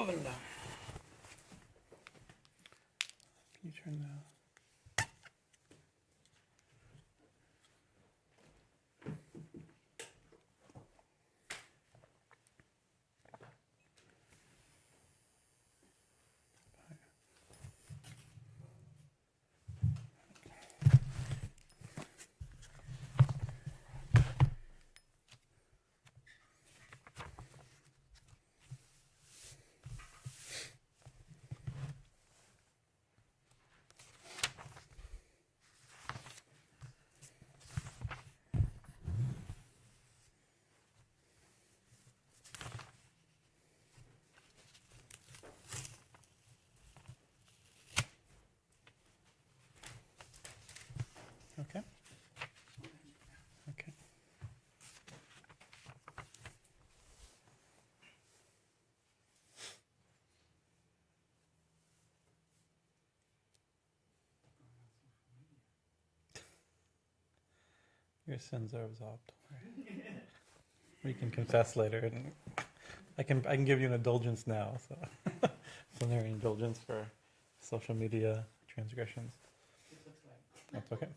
Govinda. Can you turn that? Okay. Okay. Your sins are absolved. We can confess later, and I can give you an indulgence now. So, plenary indulgence for social media transgressions. That's okay.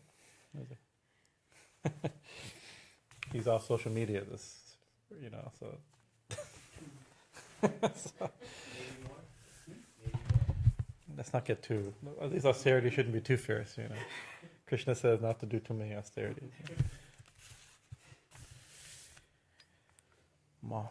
He's off social media. This, so. So let's not get too. At least austerity shouldn't be too fierce. Krishna says not to do too many austerities. Ma.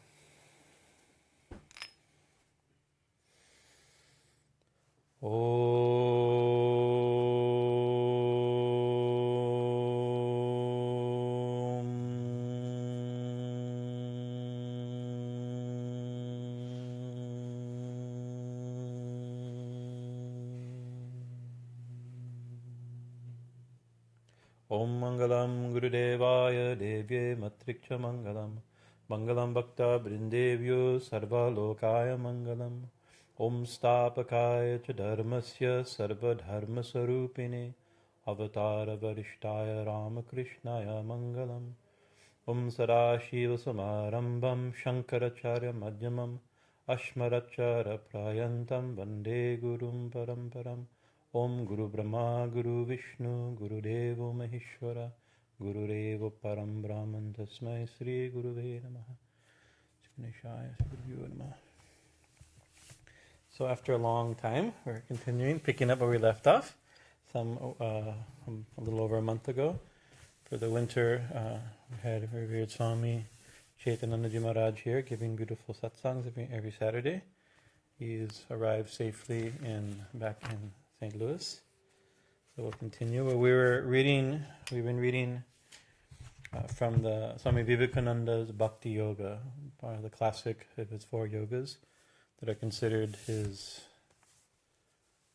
Om Mangalam Gurudevaya Devye Matriksha Mangalam Mangalam Bhakta Brindevyo Sarva Lokaya Mangalam Om Stapakaya Cha Dharmasya Sarva Dharma Sarupine Avatara Varishtaya Ramakrishnaya Mangalam Om Sadashiva Samarambam Shankaracharya Madhyamam Ashmaracharya Prayantam Vande Gurum Paramparam Om Guru Brahma Guru Vishnu Guru Devo Maheshwara Guru Devo Param Brahman Tasmai Sri Guruve Namaha Ganeshaya Guru Namaha. So after a long time, we're continuing, picking up where we left off, a little over a month ago. For the winter, we had revered Swami Chaitanandaji Maharaj here, giving beautiful satsangs every Saturday. He's arrived safely back in St. Louis. So we'll continue. We've been reading from the Swami Vivekananda's Bhakti Yoga, part of the classic of his 4 yogas that are considered his.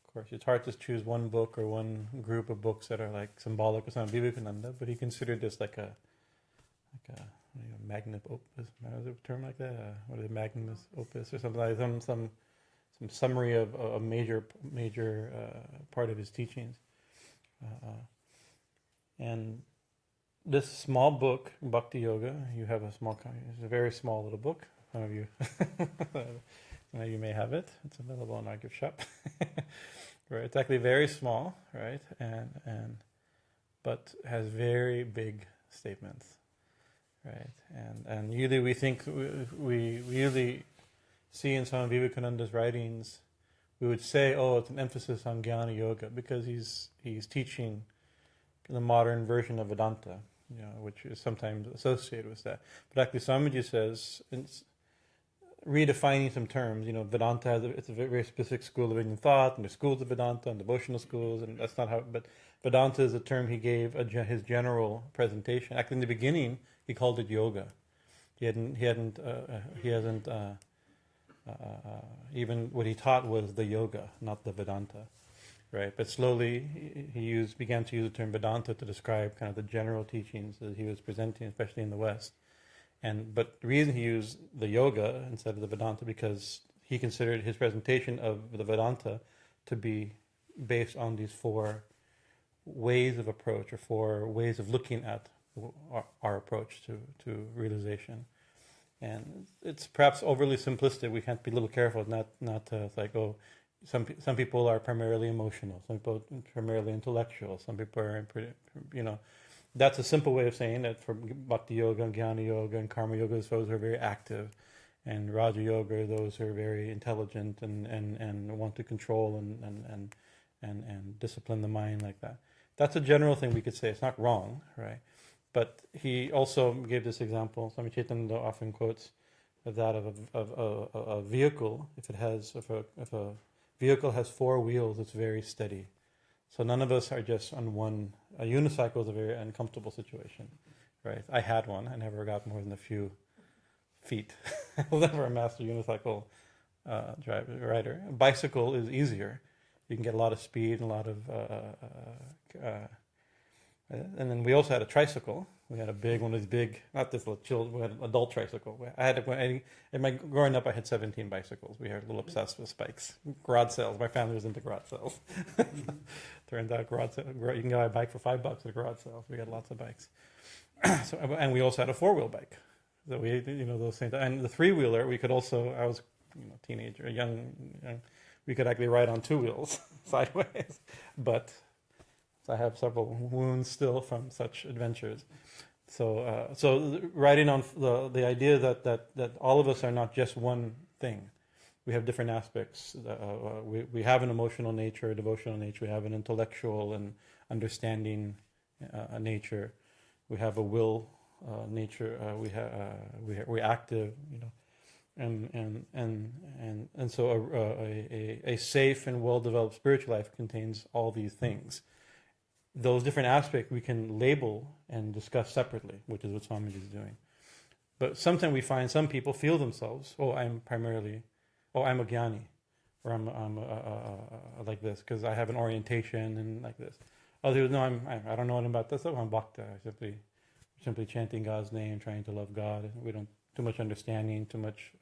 Of course, it's hard to choose one book or one group of books that are like symbolic of Swami Vivekananda, but he considered this like a magnum opus. Is there a term like that? What is it, magnum opus or something like some summary of a major part of his teachings. And this small book, Bhakti Yoga, you have it's a very small little book. Some of you may have it. It's available in our gift shop. Right, it's actually very small, right, but has very big statements, right, and usually we think we usually see in some of Vivekananda's writings, we would say, it's an emphasis on Jnana Yoga because he's teaching the modern version of Vedanta, which is sometimes associated with that. But actually, Swamiji says, redefining some terms, Vedanta it's a very specific school of Indian thought, and there's schools of Vedanta and devotional schools, and that's not how. But Vedanta is a term he gave his general presentation. Actually, in the beginning, he called it yoga. He hasn't. Even what he taught was the yoga, not the Vedanta, right? But slowly he began to use the term Vedanta to describe kind of the general teachings that he was presenting, especially in the West. But the reason he used the yoga instead of the Vedanta because he considered his presentation of the Vedanta to be based on these 4 ways of approach or 4 ways of looking at our approach to realization. And it's perhaps overly simplistic. We can't be a little careful not to like, oh, some people are primarily emotional, some people are primarily intellectual, some people are that's a simple way of saying that for Bhakti Yoga and Jnana Yoga and Karma Yoga, those are very active, and Raja Yoga, those who are very intelligent and want to control and discipline the mind like that. That's a general thing we could say. It's not wrong, right? But he also gave this example. Swami Chaitanya often quotes that of a vehicle. If a vehicle has four wheels, it's very steady. So none of us are just on one. A unicycle is a very uncomfortable situation, right? I had one. I never got more than a few feet. I was never a master unicycle rider. A bicycle is easier. You can get a lot of speed and a lot of... and then we also had a tricycle. We had a big one of these big, not this little chill, we had an adult tricycle. Growing up, I had 17 bicycles. We were a little obsessed with bikes. Garage sales. My family was into garage sales. Turned out you can buy a bike for $5 at a garage sale. We had lots of bikes. And we also had a four-wheel bike. So we, those things. And the three-wheeler, we could also, I was a teenager, young, we could actually ride on two wheels sideways. But I have several wounds still from such adventures. So writing on the idea that all of us are not just one thing. We have different aspects. We have an emotional nature, a devotional nature. We have an intellectual and understanding nature. We have a will nature. We're active, and so a safe and well-developed spiritual life contains all these things. Those different aspects we can label and discuss separately, which is what Swamiji is doing. But sometimes we find some people feel themselves, I'm a jnani, or I'm like this, because I have an orientation and like this. Others, no, I don't know anything about this, I'm Bhakta. I simply chanting God's name, trying to love God. We don't, too much understanding, too much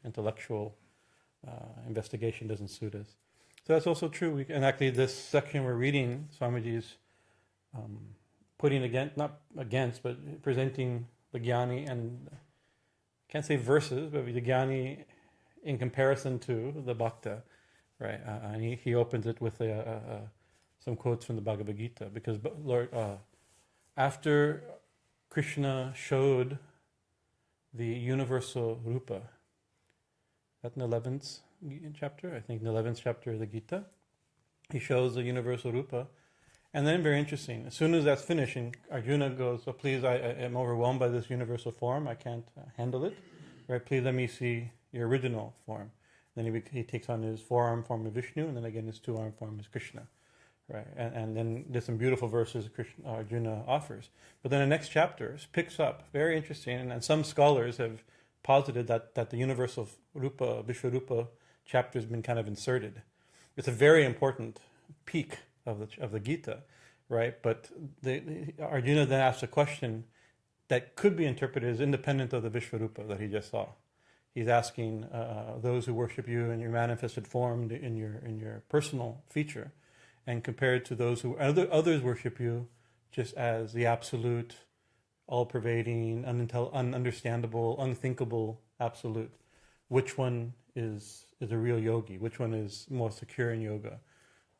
intellectual investigation doesn't suit us. So that's also true. And actually this section we're reading, Swamiji's but presenting the jnani, and I can't say verses, but the jnani in comparison to the bhakta, right? And he opens it with some quotes from the Bhagavad Gita, because Lord, after Krishna showed the universal rupa, at the 11th chapter, I think the 11th chapter of the Gita, he shows the universal rupa. And then, very interesting, as soon as that's finishing, Arjuna goes, "Oh, please, I am overwhelmed by this universal form. I can't handle it. Right? Please let me see your original form." Then he takes on his four-arm form of Vishnu, and then again his two-arm form is Krishna. Right? And then there's some beautiful verses Arjuna offers. But then the next chapter picks up, very interesting, and some scholars have posited that the universal rupa, Vishwarupa chapter has been kind of inserted. It's a very important peak of the Gita, right? But Arjuna then asks a question that could be interpreted as independent of the Vishwarupa that he just saw. He's asking those who worship you in your manifested form, in your personal feature, and compared to those who others worship you just as the absolute, all-pervading, ununderstandable, unthinkable absolute. Which one is a real yogi? Which one is more secure in yoga,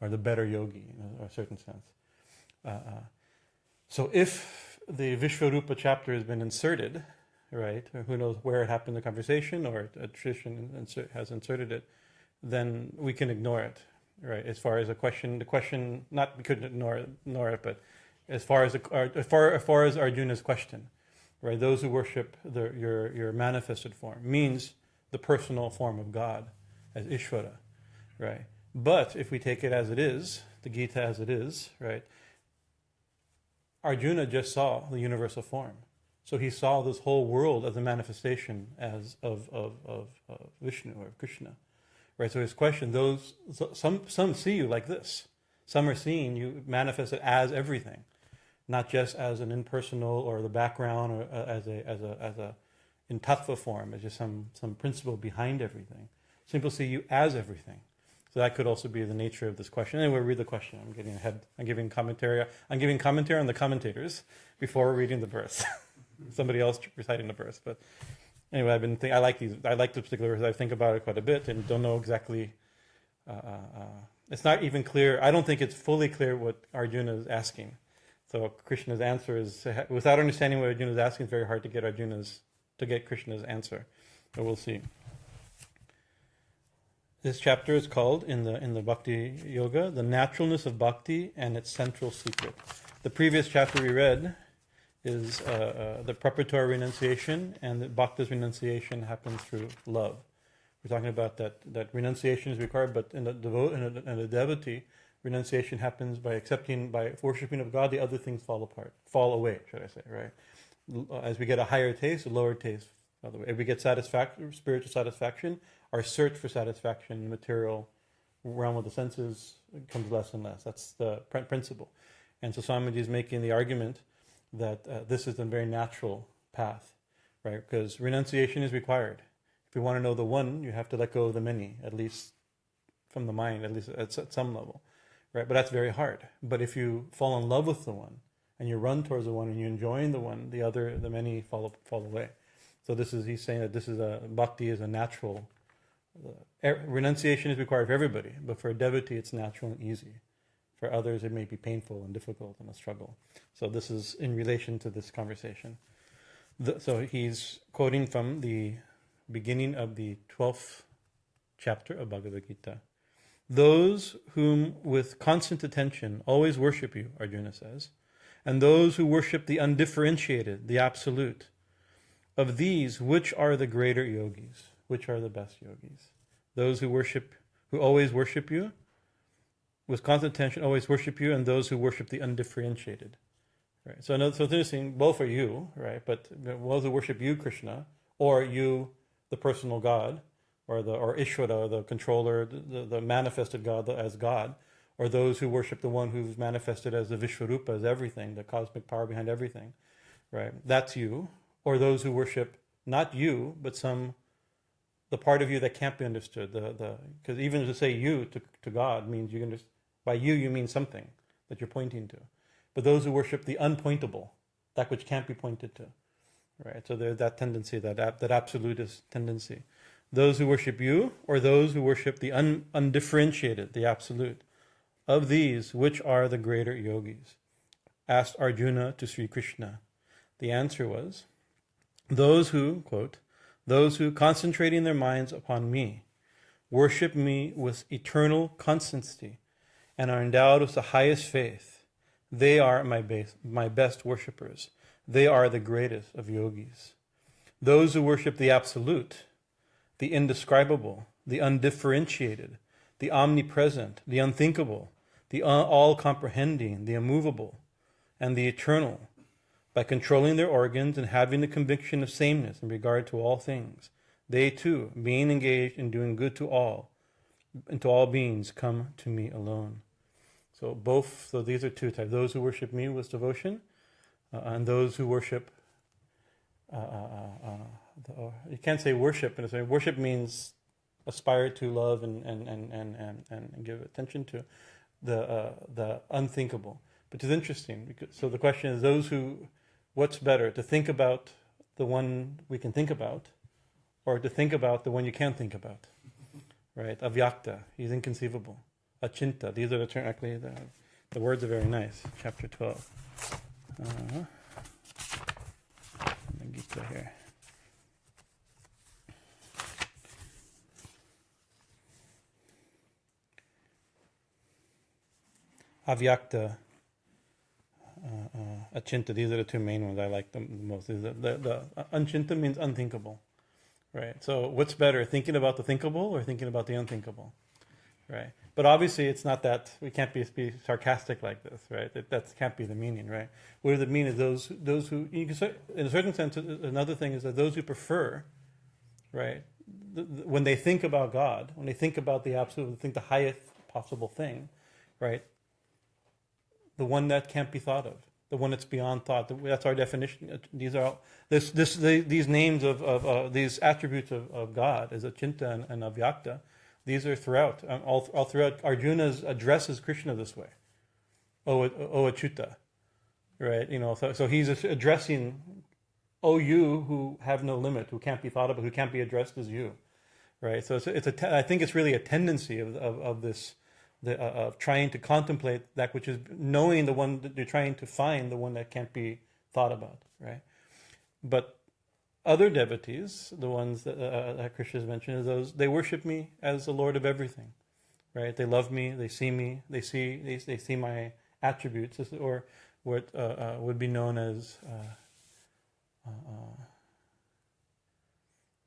or the better yogi in a certain sense? So if the Vishwarupa chapter has been inserted, right, or who knows where it happened in the conversation, or a tradition has inserted it, then we can ignore it, right? As far as the question, not we couldn't ignore it, but as far as Arjuna's question, right? Those who worship your manifested form means the personal form of God as Ishvara, right? But if we take it as it is, the Gita as it is, right? Arjuna just saw the universal form, so he saw this whole world as a manifestation of Vishnu or Krishna, right? So his question: some see you like this, some are seeing you manifested as everything, not just as an impersonal or the background, or as a in tattva form, as just some principle behind everything. Some people see you as everything. So that could also be the nature of this question. Anyway, read the question. I'm getting ahead. I'm giving commentary on the commentators before reading the verse. Somebody else reciting the verse. But anyway, I like these. I like this particular verse. I think about it quite a bit and don't know exactly. It's not even clear. I don't think it's fully clear what Arjuna is asking. So Krishna's answer is, without understanding what Arjuna is asking, it's very hard to get Krishna's answer. But we'll see. This chapter is called in the Bhakti Yoga, the naturalness of Bhakti and its central secret. The previous chapter we read is the preparatory renunciation, and that Bhakti's renunciation happens through love. We're talking about that renunciation is required, but in a devotee, renunciation happens by worshiping of God. The other things fall away, should I say, right? As we get a higher taste, a lower taste. By the way, if we get spiritual satisfaction, our search for satisfaction in the material realm of the senses becomes less and less. That's the principle. And so Swamiji is making the argument that this is a very natural path, right? Because renunciation is required. If you want to know the one, you have to let go of the many, at least from the mind, at least at some level, right? But that's very hard. But if you fall in love with the one, and you run towards the one, and you're enjoying the one, the many fall away. So he's saying that bhakti is a natural. Renunciation is required for everybody, but for a devotee, it's natural and easy. For others, it may be painful and difficult and a struggle. So this is in relation to this conversation. So he's quoting from the beginning of the 12th chapter of Bhagavad Gita. Those whom with constant attention always worship you, Arjuna says, and those who worship the undifferentiated, the absolute, of these, which are the greater yogis? Which are the best yogis? Those who always worship you, with constant attention, always worship you, and those who worship the undifferentiated. Right. So it's interesting. Both are you, right? But those who worship you, Krishna, or you, the personal God, or Ishvara, the controller, the manifested God as God, or those who worship the one who's manifested as the Vishvarupa, as everything, the cosmic power behind everything, right? That's you. Or those who worship not you, but the part of you that can't be understood. Because even to say you to God means by you mean something that you're pointing to. But those who worship the unpointable, that which can't be pointed to, right? So there's that tendency, that absolutist tendency. Those who worship you, or those who worship the undifferentiated, the absolute. Of these, which are the greater yogis? Asked Arjuna to Sri Krishna. The answer was, those who, quote, those who, concentrating their minds upon me, worship me with eternal constancy, and are endowed with the highest faith, they are my best worshippers. They are the greatest of yogis. Those who worship the absolute, the indescribable, the undifferentiated, the omnipresent, the unthinkable, the all-comprehending, the immovable, and the eternal, by controlling their organs and having the conviction of sameness in regard to all things, they too, being engaged in doing good to all, and to all beings, come to me alone. So these are two types: those who worship me with devotion, and those who worship. You can't say worship, and worship means aspire to, love, and give attention to the unthinkable. But it's interesting. So the question is, what's better, to think about the one we can think about, or to think about the one you can't think about? Right? Avyakta, he's inconceivable. Achinta, these are the terms. Actually, the words are very nice. Chapter 12. The Gita here. Avyakta, Achinta, these are the two main ones I like the most. The Unchinta means unthinkable, right? So what's better, thinking about the thinkable or thinking about the unthinkable, right? But obviously it's not that, we can't be sarcastic like this, right? That can't be the meaning, right? What does it mean is those who, you can say, in a certain sense, another thing is that those who prefer, right, when they think about God, when they think about the absolute, think the highest possible thing, right? The one that can't be thought of, the one that's beyond thought. That's our definition. These are these names of these attributes of God as Achinta and Avyakta. These are throughout, all throughout. Arjuna addresses Krishna this way, O Achyuta, right? So he's addressing oh, you who have no limit, who can't be thought about, who can't be addressed as you, right? So I think it's really a tendency of this, of trying to contemplate that which is, knowing the one that you're trying to find, the one that can't be thought about, right? But other devotees, the ones that Krishna has mentioned, is those, they worship me as the Lord of everything, right? They love me, they see my attributes, or what would be known as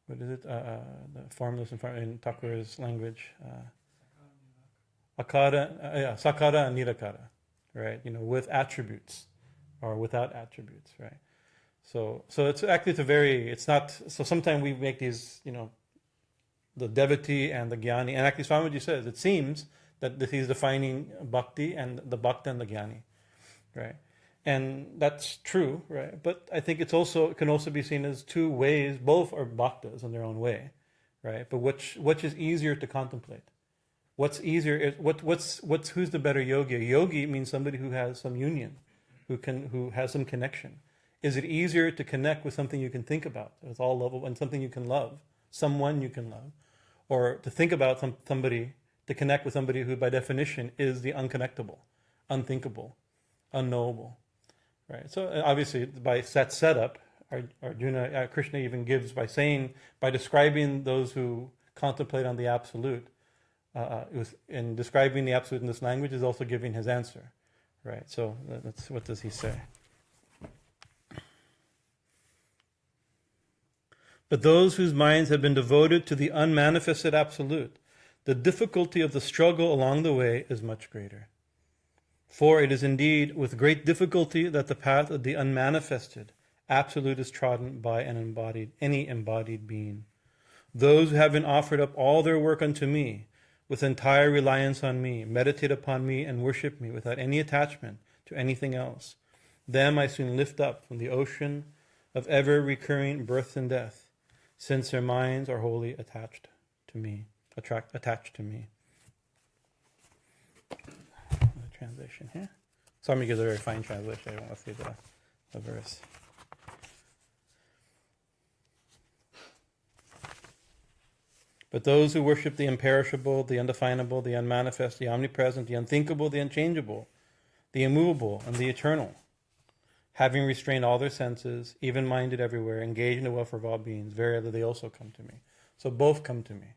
what is it? The formless in Thakur's language, sakara and nirakara, right? With attributes or without attributes, right? So it's not. So sometimes we make these, the devotee and the jnani, and actually Swamiji says it seems that he's defining bhakti and the bhakta and the jnani, right? And that's true, right? But I think it can also be seen as two ways. Both are bhaktas in their own way, right? But which is easier to contemplate? What's easier? Who's the better yogi? A yogi means somebody who has some union, who has some connection. Is it easier to connect with something you can think about? It's all lovable, and something you can love, someone you can love, or to think about somebody, to connect with somebody who, by definition, is the unconnectable, unthinkable, unknowable. Right. So obviously, by that setup, Arjuna, Krishna even gives by describing those who contemplate on the absolute, in describing the absolute in this language, is also giving his answer. Right. So that's, what does he say? But those whose minds have been devoted to the unmanifested absolute, the difficulty of the struggle along the way is much greater. For it is indeed with great difficulty that the path of the unmanifested absolute is trodden by any embodied being. Those who have been offered up all their work unto me, with entire reliance on me, meditate upon me and worship me without any attachment to anything else, them I soon lift up from the ocean of ever-recurring birth and death, since their minds are wholly attached to me. Translation here. Swami gives a very fine translation. I don't want to see the verse. But those who worship the imperishable, the undefinable, the unmanifest, the omnipresent, the unthinkable, the unchangeable, the immovable, and the eternal, having restrained all their senses, even-minded everywhere, engaged in the welfare of all beings, verily they also come to me. So both come to me,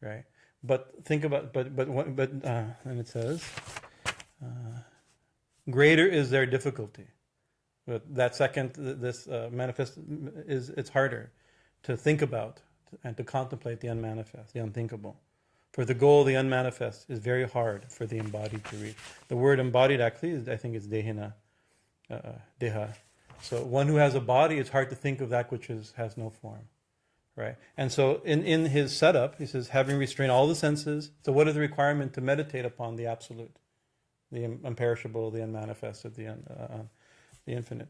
right? But think about, and it says, greater is their difficulty. But that second, this manifest, it's harder to think about and to contemplate the unmanifest, the unthinkable. For the goal of the unmanifest is very hard for the embodied to reach. The word embodied actually, I think, is dehina, deha. So one who has a body, it's hard to think of that which has no form, right? And so in his setup, he says, having restrained all the senses. So what is the requirement to meditate upon the absolute? The imperishable, the unmanifested, the infinite,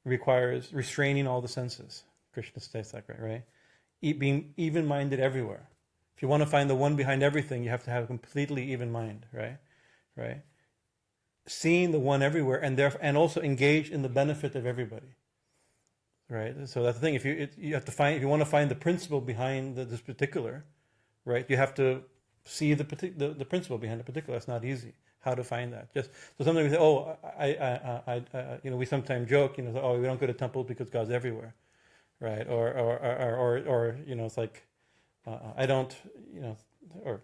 requires restraining all the senses. Krishna states that, right? Being even-minded everywhere. If you want to find the one behind everything, you have to have a completely even mind, right? Seeing the one everywhere, and also engage in the benefit of everybody, right? So that's the thing. If you want to find the principle behind this particular, right? You have to see the principle behind the particular. That's not easy. How to find that? So sometimes we say, we sometimes joke, we don't go to temple because God's everywhere, right? Or it's like, I don't, or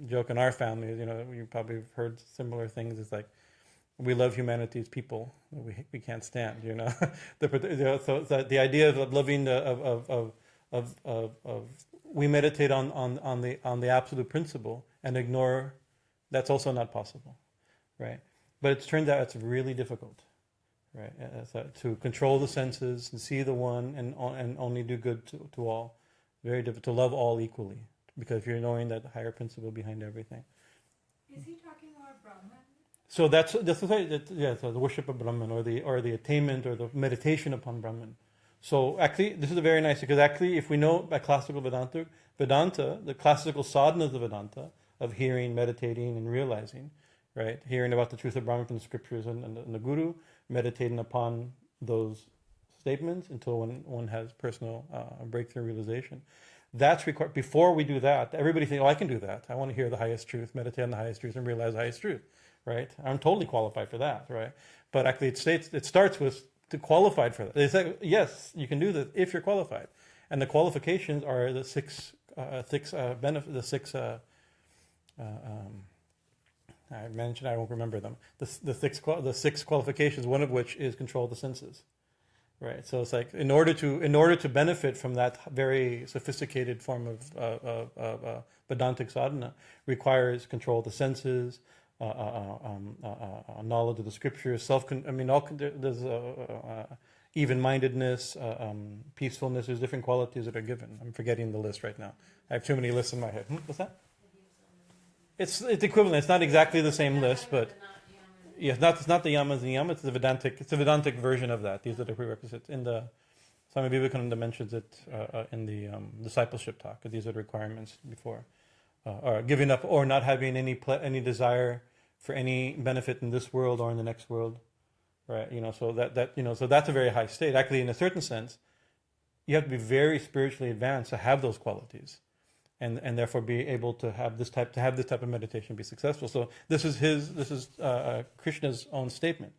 joke in our family, you probably have heard similar things. It's like, we love humanity as people, we can't stand, So the idea of loving we meditate on the absolute principle and ignore. That's also not possible, right? But it turns out it's really difficult, right? To control the senses and see the one and only do good to all. Very difficult to love all equally, because you're knowing that higher principle behind everything. Is he talking about Brahman? So that's so the worship of Brahman, or the attainment or the meditation upon Brahman. So actually, this is a very nice, because actually, if we know by classical Vedanta, the classical sadhanas of Vedanta, of hearing, meditating, and realizing, right? Hearing about the truth of Brahman from the scriptures and the Guru, meditating upon those statements until one has personal breakthrough realization. That's required. Before we do that, everybody thinks, "Oh, I can do that. I want to hear the highest truth, meditate on the highest truth, and realize the highest truth." Right? I'm totally qualified for that. Right? But actually, it starts with to qualified for that. They say, "Yes, you can do this if you're qualified," and the qualifications are the six benefit. The six. I mentioned I won't remember them. The six qualifications. One of which is control of the senses. Right, so it's like in order to benefit from that very sophisticated form of Vedantic sadhana requires control of the senses, knowledge of the scriptures, there's even-mindedness, peacefulness. There's different qualities that are given. I'm forgetting the list right now. I have too many lists in my head. What's that? It's equivalent. It's not exactly the same list, but. Yeah, it's not the yamas and yamas. It's a Vedantic version of that. These are the prerequisites. In the Swami Vivekananda mentions it in the discipleship talk. These are the requirements before, or giving up or not having any desire for any benefit in this world or in the next world, right? So that's a very high state. Actually, in a certain sense, you have to be very spiritually advanced to have those qualities. And therefore be able to have this type of meditation be successful. So this is Krishna's own statement.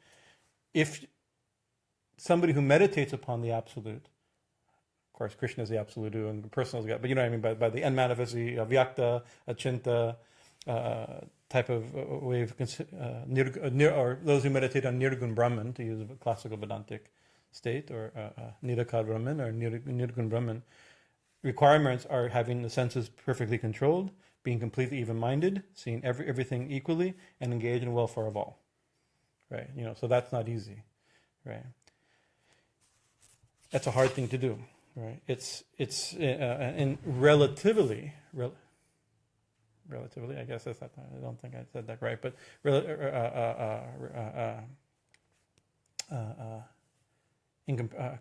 If somebody who meditates upon the absolute, of course Krishna is the absolute and personal is God, but you know what I mean by the unmanifest, avyakta, achinta type of way of or those who meditate on Nirgun Brahman, to use a classical Vedantic state, or Nirakar Brahman or Nirgun Brahman. Requirements are having the senses perfectly controlled, being completely even-minded, seeing everything equally, and engaged in the welfare of all. Right? So that's not easy. Right? That's a hard thing to do. Right? It's in relatively. I guess that's not. I don't think I said that right, but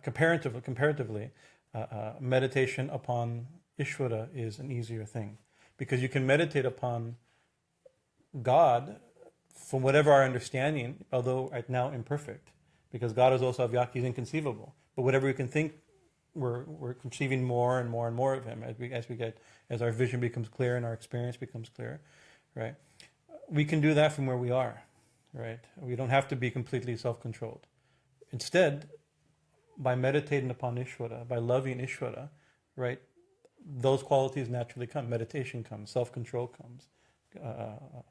comparatively. Meditation upon Ishvara is an easier thing, because you can meditate upon God from whatever our understanding, although right now imperfect, because God is also avyakti, He's inconceivable. But whatever we can think, we're conceiving more and more and more of Him as our vision becomes clear and our experience becomes clear, right? We can do that from where we are, right? We don't have to be completely self-controlled. Instead, by meditating upon Ishvara, by loving Ishvara, right, those qualities naturally come. Meditation comes, self-control comes,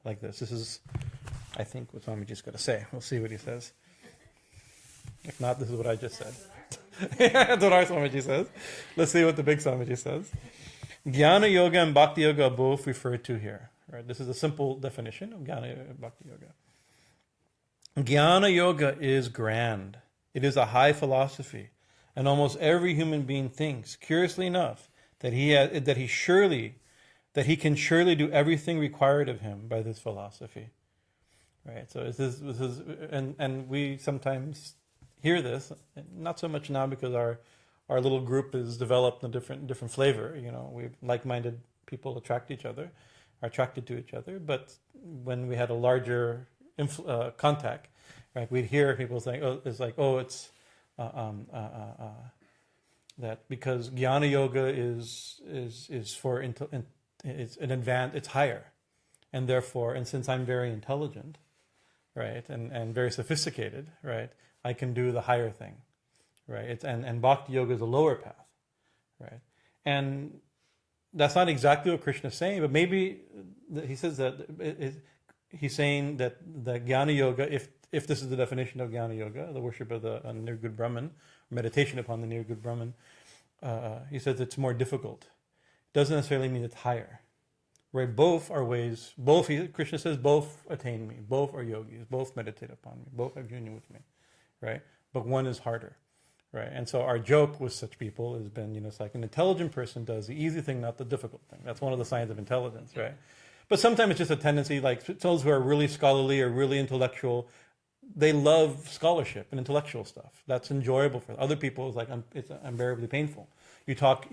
like this. This is, I think, what Swamiji's going to say. We'll see what he says. If not, this is what I just said. That's what our Swamiji says. Let's see what the big Swamiji says. Jnana Yoga and Bhakti Yoga are both referred to here. Right? This is a simple definition of Jnana Yoga and Bhakti Yoga. Jnana Yoga is grand. It is a high philosophy, and almost every human being thinks, curiously enough, that he can surely do everything required of him by this philosophy. Right. So this is, and we sometimes hear this, not so much now because our little group is developed in a different flavor. We like-minded people attracted to each other. But when we had a larger contact. Right, we'd hear people saying, it's that because Jnana Yoga is for it's an advanced, it's higher, and therefore, and since I'm very intelligent, right, and very sophisticated, right, I can do the higher thing, right. And Bhakti Yoga is a lower path, right, and that's not exactly what Krishna's saying, but maybe he says that he's saying that the Jnana Yoga, if this is the definition of Jnana Yoga, the worship of the Nirgud Brahman, meditation upon the Nirgud Brahman, he says it's more difficult. It doesn't necessarily mean it's higher. Right? Both are ways, Krishna says, both attain me, both are yogis, both meditate upon me, both have union with me. Right? But one is harder. Right? And so our joke with such people has been, it's like an intelligent person does the easy thing, not the difficult thing. That's one of the signs of intelligence, right? But sometimes it's just a tendency, like those who are really scholarly or really intellectual, they love scholarship and intellectual stuff. That's enjoyable for them. Other people. It's unbearably painful. You talk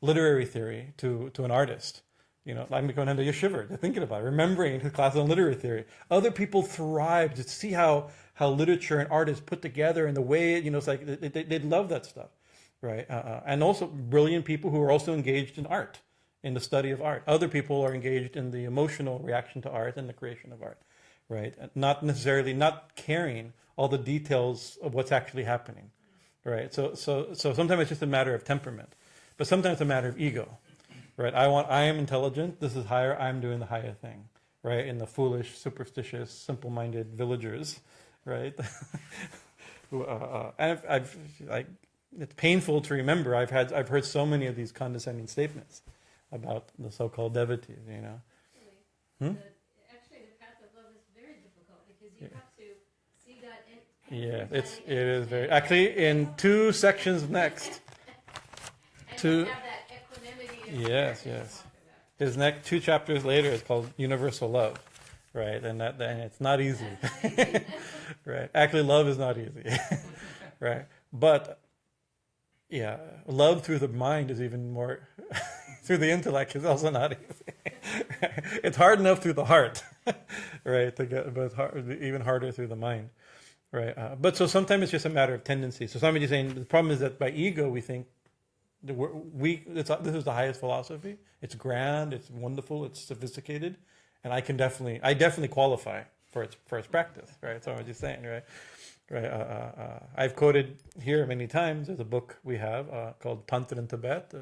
literary theory to an artist. Like Bhajanananda, you shiver thinking about it, remembering his class on literary theory. Other people thrive to see how how literature and art is put together and the way, it's like they love that stuff, right? And also brilliant people who are also engaged in art, in the study of art. Other people are engaged in the emotional reaction to art and the creation of art, right? Not necessarily, not caring all the details of what's actually happening, right? So sometimes it's just a matter of temperament, but sometimes it's a matter of ego, right? I am intelligent, this is higher, I'm doing the higher thing, right? And the foolish, superstitious, simple-minded villagers, right? And it's painful to remember. I've heard so many of these condescending statements about the so-called devotees, Actually, the path of love is very difficult because you have to see that in Yeah, it is very. Actually, in 2 sections next. And have that equanimity. Yes. His next 2 chapters later is called Universal Love, right? And it's not easy, right? Actually, love is not easy, right? But yeah, love through the mind is even more. Through the intellect is also not easy. It's hard enough through the heart, right? But even harder through the mind, right? But so sometimes it's just a matter of tendency. So somebody's saying the problem is that by ego we think this is the highest philosophy. It's grand, it's wonderful, it's sophisticated, and I definitely qualify for its practice, right? So I'm just saying, right? I've quoted here many times. There's a book we have called Tantra in Tibet,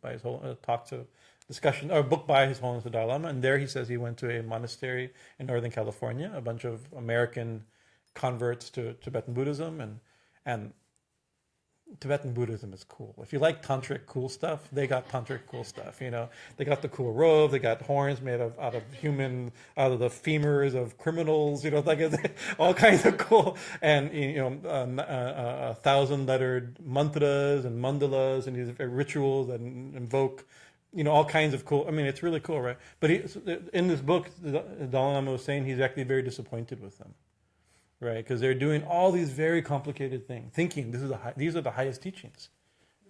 by his whole discussion, or a book by His Holiness the Dalai Lama, and there he says he went to a monastery in Northern California, a bunch of American converts to Tibetan Buddhism, and Tibetan Buddhism is cool. If you like tantric cool stuff, they got tantric cool stuff. They got the cool robe, they got horns made out of the femurs of criminals. Like all kinds of cool, and 1,000-lettered mantras and mandalas and these rituals that invoke, all kinds of cool. I mean, it's really cool, right? But in this book, the Dalai Lama was saying he's actually very disappointed with them. Right, because they're doing all these very complicated things, thinking these are the highest teachings,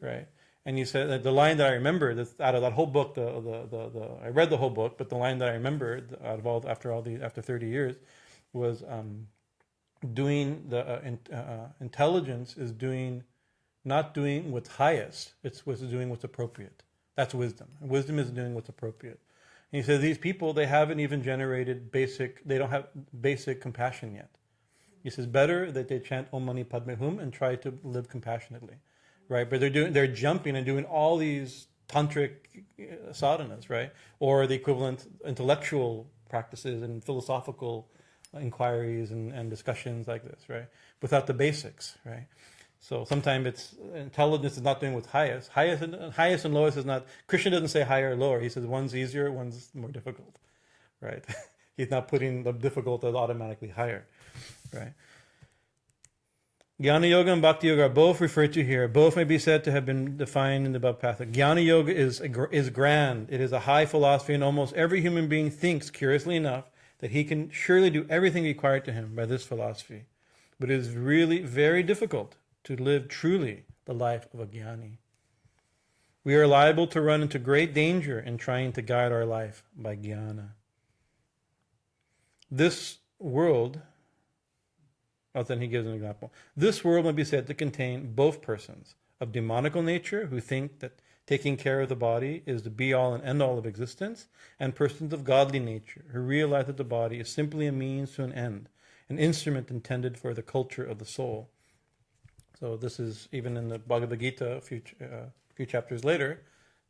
right? And you said that the line that I remember out of that whole book, I read the whole book, but the line that I remembered after 30 years was doing intelligence is not doing what's highest, it's doing what's appropriate. That's wisdom. Wisdom is doing what's appropriate. And he said these people, they haven't even generated they don't have basic compassion yet. He says better that they chant Om Mani Padme Hum and try to live compassionately, right? But they're jumping and doing all these tantric sadhanas, right? Or the equivalent intellectual practices and philosophical inquiries and discussions like this, right? Without the basics, right? So sometimes intelligence is not doing what's highest. Highest and lowest is not. Krishna doesn't say higher or lower. He says one's easier, one's more difficult, right? He's not putting the difficult as automatically higher. Right. Jnana Yoga and Bhakti Yoga are both referred to here. Both may be said to have been defined in the above path. Jnana Yoga is grand. It is a high philosophy, and almost every human being thinks, curiously enough, that he can surely do everything required to him by this philosophy. But it is really very difficult to live truly the life of a jnani. We are liable to run into great danger in trying to guide our life by jnana. This world... then he gives an example. This world may be said to contain both persons of demonical nature who think that taking care of the body is the be-all and end-all of existence, and persons of godly nature who realize that the body is simply a means to an end, an instrument intended for the culture of the soul. So this is even in the Bhagavad Gita a few chapters later,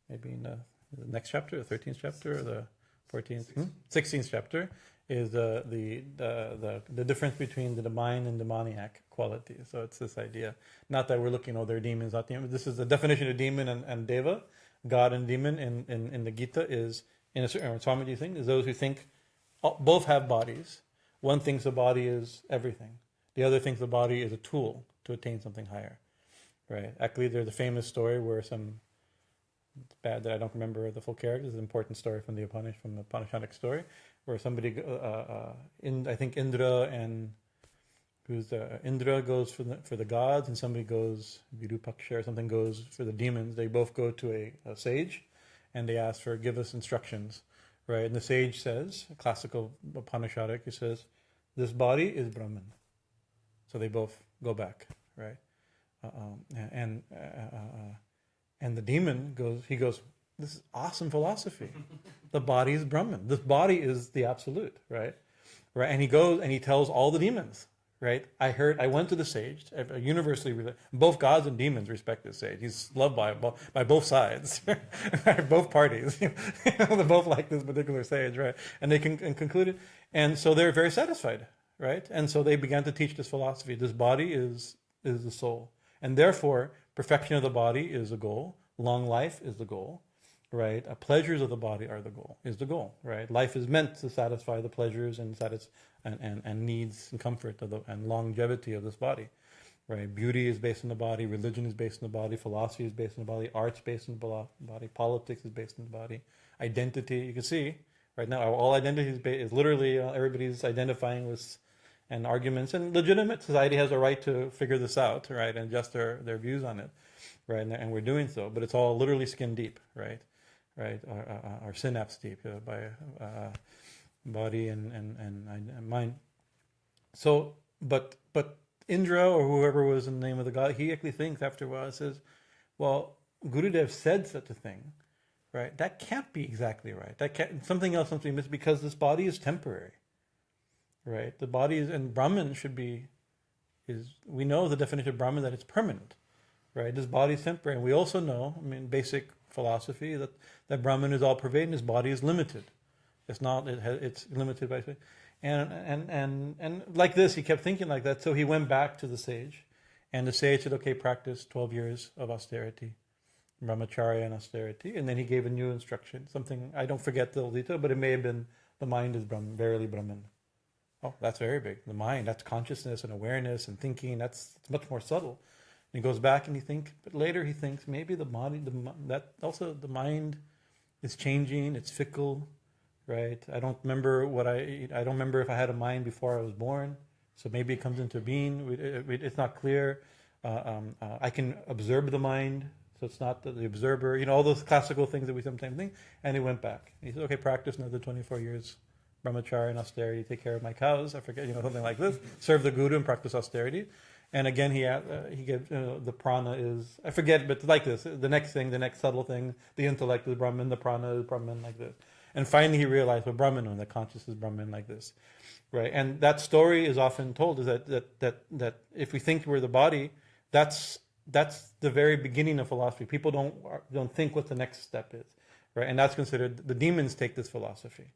maybe in the next chapter, the 13th chapter, or the 14th, 16th chapter, is the difference between the divine and demoniac quality. So it's this idea, not that we're looking, they're demons, not demons. This is the definition of demon and deva, God and demon in the Gita is, in a certain Swami thing, is those who think both have bodies. One thinks the body is everything. The other thinks the body is a tool to attain something higher. Right? Actually, there's a famous story where it's bad that I don't remember the full character. It's an important story from the Upanishadic story, where somebody, I think Indra Indra goes for the gods, and somebody goes, Virupaksha or something goes for the demons. They both go to a sage, and they ask for, give us instructions, right? And the sage says, classical Upanishadic, he says, this body is Brahman. So they both go back, right? And the demon goes, this is awesome philosophy. The body is Brahman. This body is the absolute, right? Right? And he goes and he tells all the demons, right? I went to the sage, universally, both gods and demons respect this sage. He's loved by both sides, both parties. They both like this particular sage, right? And they concluded, and so they're very satisfied, right? And so they began to teach this philosophy. This body is the soul, and therefore perfection of the body is the goal. Long life is the goal, right? Pleasures of the body are the goal, right? Life is meant to satisfy the pleasures and needs and comfort and longevity of this body, right? Beauty is based on the body, religion is based on the body, philosophy is based on the body, art's based on the body, politics is based on the body, identity. You can see right now all identity is literally everybody's identifying with, and arguments, and legitimate society has a right to figure this out, right, and adjust their views on it, right, and we're doing so, but it's all literally skin deep, right, our synapse deep by body and mind. So, but Indra or whoever was in the name of the god, he actually thinks after a while, says, well, Gurudev said such a thing, right? That can't be exactly right. That can't, something else must be missed because this body is temporary, right? The body is, and Brahman we know the definition of Brahman, that it's permanent, right? This body is temporary, and we also know, basic philosophy, that Brahman is all pervading. This body is limited. It's not. It's limited by, and like this, he kept thinking like that. So he went back to the sage, and the sage said, "Okay, practice 12 years of austerity, brahmacharya and austerity." And then he gave a new instruction. Something I don't forget the detail, but it may have been the mind is Brahman, verily Brahman. Oh, that's very big. The mind, that's consciousness and awareness and thinking. It's much more subtle. And he goes back and but later he thinks maybe the body, that also the mind is changing. It's fickle, right? I don't remember I don't remember if I had a mind before I was born. So maybe it comes into being. It's not clear. I can observe the mind, so it's not the observer. All those classical things that we sometimes think. And he went back. He said, "Okay, practice another 24 years." Brahmacharya and austerity, take care of my cows, I forget, something like this. Serve the Guru and practice austerity. And again, he gives, the prana is, I forget, but like this, the next subtle thing, the intellect is Brahman, the prana is Brahman, like this. And finally he realized, well, Brahman, when the conscious is Brahman, like this. Right? And that story is often told, is that if we think we're the body, that's the very beginning of philosophy. People don't think what the next step is. Right? And that's considered, the demons take this philosophy.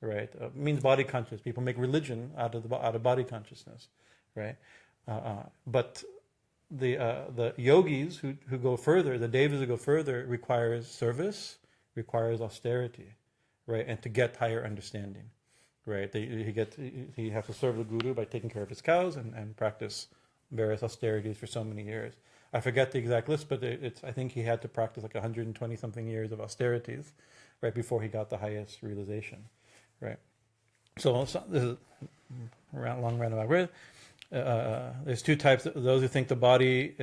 Right, it means body consciousness. People make religion out of body consciousness, right? But the yogis who go further, the devas who go further, requires service, requires austerity, right? And to get higher understanding, right? He has to serve the Guru by taking care of his cows and practice various austerities for so many years. I forget the exact list, but I think he had to practice like 120 something years of austerities, right, before he got the highest realization. Right, so this is long roundabout way. There's two types: those who think the body,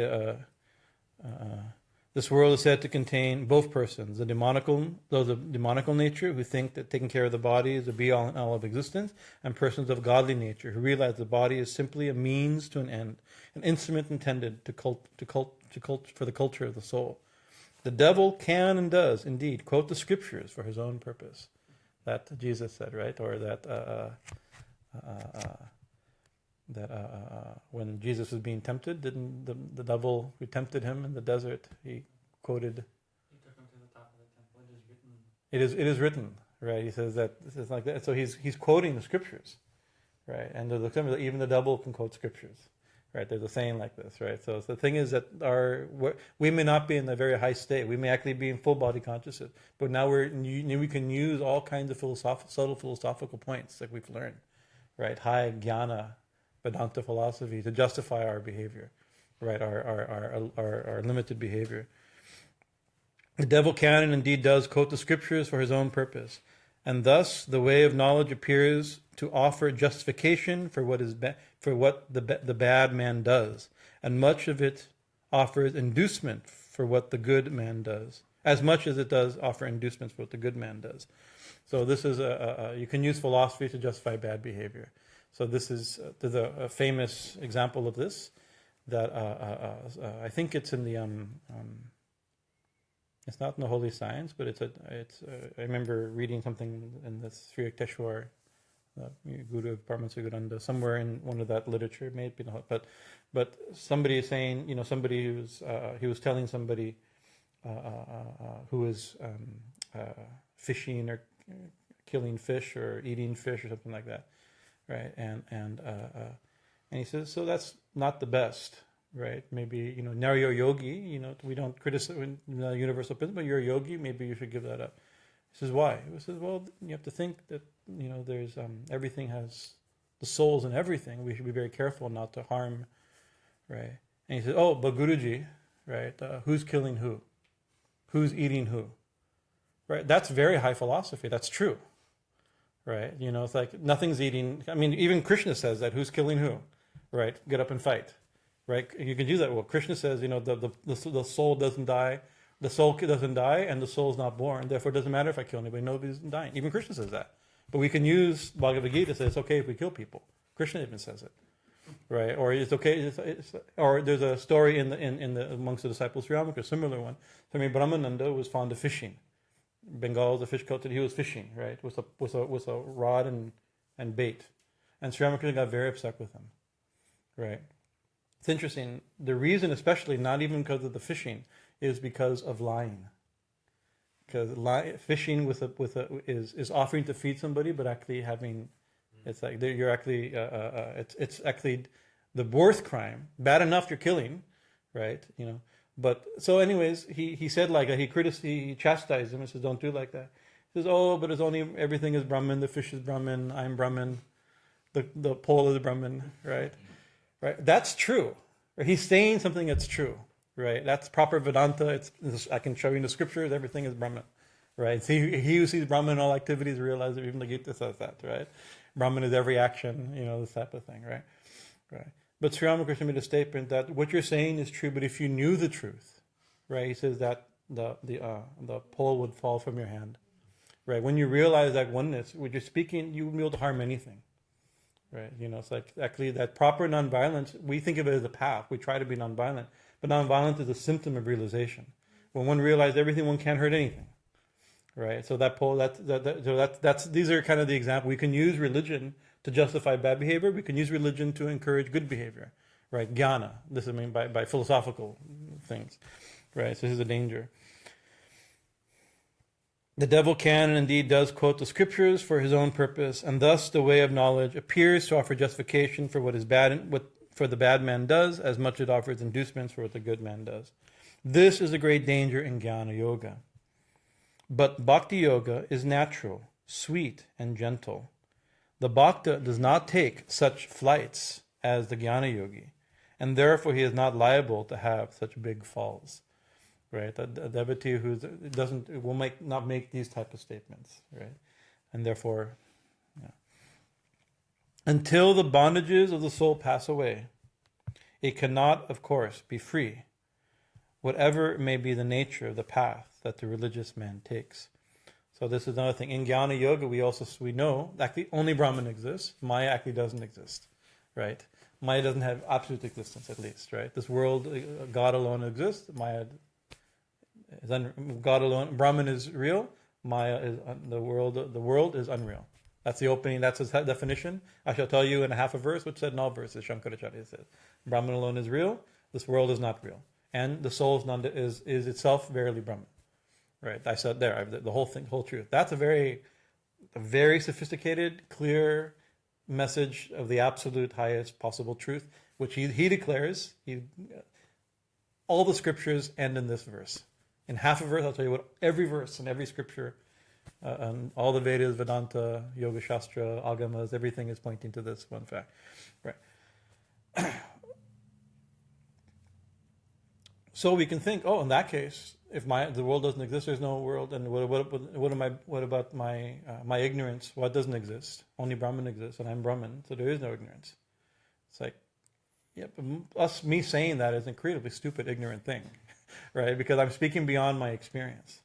this world is said to contain both persons: those of demonical nature who think that taking care of the body is the be-all and all of existence, and persons of godly nature who realize the body is simply a means to an end, an instrument intended for the culture of the soul. The devil can and does indeed quote the scriptures for his own purpose. That Jesus said, right? Or that when Jesus was being tempted, didn't the devil who tempted him in the desert, he quoted, "He took him to the top of the temple. It is written." It is written, right? He says that this is like that. So he's quoting the scriptures, right? And even the devil can quote scriptures, right? There's a saying like this, right? So the thing is that we may not be in a very high state. We may actually be in full body consciousness, but now we can use all kinds of subtle philosophical points that we've learned, right? High jnana, Vedanta philosophy to justify our behavior, right? Our limited behavior. The devil can and indeed does quote the scriptures for his own purpose, and thus the way of knowledge appears to offer justification for what the bad man does, and much of it offers inducement for what the good man does, as much as it does offer inducements for what the good man does. So this is you can use philosophy to justify bad behavior. So this is there's a famous example of this that I think it's in the it's not in the Holy Science, but I remember reading something in the Sri Yukteswar, Guru of Paramahansa somewhere in one of that literature, maybe not, but somebody is saying, somebody he was telling somebody who was fishing or killing fish or eating fish or something like that, right? And he says, so that's not the best, right? Maybe now you're a yogi. We don't criticize the universal principle. But you're a yogi. Maybe you should give that up. He says, why? He says, well, you have to think that there's everything has the souls in everything. We should be very careful not to harm, right? And he says, oh, but Guruji, right? Who's killing who? Who's eating who? Right? That's very high philosophy. That's true, right? It's like nothing's eating. I mean, even Krishna says that. Who's killing who? Right? Get up and fight. Right? You can do that. Well, Krishna says, the soul doesn't die. The soul doesn't die, and the soul is not born. Therefore, it doesn't matter if I kill anybody. Nobody's dying. Even Krishna says that. But we can use Bhagavad Gita to say it's okay if we kill people. Krishna even says it, right? Or it's okay. Or there's a story in the amongst the disciples of Sri Ramakrishna, a similar one. Swami Bhajanananda was fond of fishing. Bengal is a fish culture. He was fishing, right? With a rod and bait, and Sri Ramakrishna got very upset with him, right? It's interesting. The reason, especially, not even because of the fishing, is because of lying. Because fishing is offering to feed somebody, but actually having, it's like you're actually it's actually the worst crime. Bad enough you're killing, right? But so, anyways, he said like he chastised him and says, don't do like that. He says, oh, but it's only everything is Brahman. The fish is Brahman. I'm Brahman. The pole is Brahman, right? Right, that's true. He's saying something that's true, right? That's proper Vedanta. I can show you in the scriptures. Everything is Brahman, right? So he who sees Brahman in all activities realizes even the Gita says that, right? Brahman is every action, this type of thing, right? Right. But Sri Ramakrishna made a statement that what you're saying is true, but if you knew the truth, right? He says that the pole would fall from your hand, right? When you realize that oneness, when you're speaking, you wouldn't be able to harm anything. Right, it's like actually that proper nonviolence. We think of it as a path. We try to be nonviolent, but nonviolence is a symptom of realization. When one realizes everything, one can't hurt anything. Right. So that's these are kind of the example. We can use religion to justify bad behavior. We can use religion to encourage good behavior. Right. Jnana. This is I mean by philosophical things. Right. So this is a danger. The devil can and indeed does quote the scriptures for his own purpose, and thus the way of knowledge appears to offer justification for what is bad and what for the bad man does, as much as it offers inducements for what the good man does. This is a great danger in Jnana Yoga. But Bhakti Yoga is natural, sweet, and gentle. The Bhakta does not take such flights as the Jnana Yogi, and therefore he is not liable to have such big falls. Right, a devotee who will not make these type of statements, right, and therefore, until the bondages of the soul pass away, it cannot, of course, be free, whatever may be the nature of the path that the religious man takes. So this is another thing. In Jnana Yoga, we know actually only Brahman exists. Maya actually doesn't exist, right? Maya doesn't have absolute existence, at least, right? This world, God alone exists. Maya. God alone, Brahman is real. Maya is the world. The world is unreal. That's the opening. That's his definition. I shall tell you in a half a verse, which said in all verses. Shankaracharya says, Brahman alone is real. This world is not real, and the soul is itself verily Brahman. Right? I said there. The whole thing, whole truth. That's a very sophisticated, clear message of the absolute highest possible truth, which he declares. All the scriptures end in this verse. In half a verse, I'll tell you what every verse in every scripture, all the Vedas, Vedanta, Yoga Shastra, Agamas, everything is pointing to this one fact. Right. So we can think, in that case, if the world doesn't exist, there's no world, and what about my ignorance? What doesn't exist? Only Brahman exists, and I'm Brahman, so there is no ignorance. It's like, but me saying that is an incredibly stupid, ignorant thing. Right, because I'm speaking beyond my experience,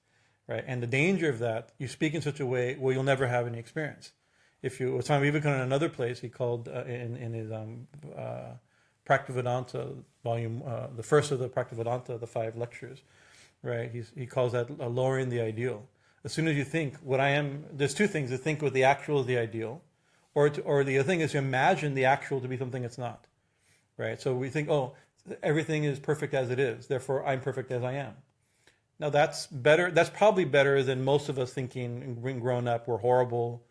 right? And the danger of that, you speak in such a way where you'll never have any experience. If you, Swami Vivekananda in another place, he called in his Praktivedanta volume, the first of the Praktivedanta, the 5 lectures, right? He calls that lowering the ideal. As soon as you think what I am, there's 2 things: to think what the actual is the ideal, or the other thing is to imagine the actual to be something it's not, right? So we think, oh, everything is perfect as it is, therefore I'm perfect as I am. Now that's better. That's probably better than most of us thinking, being grown up, we're horrible,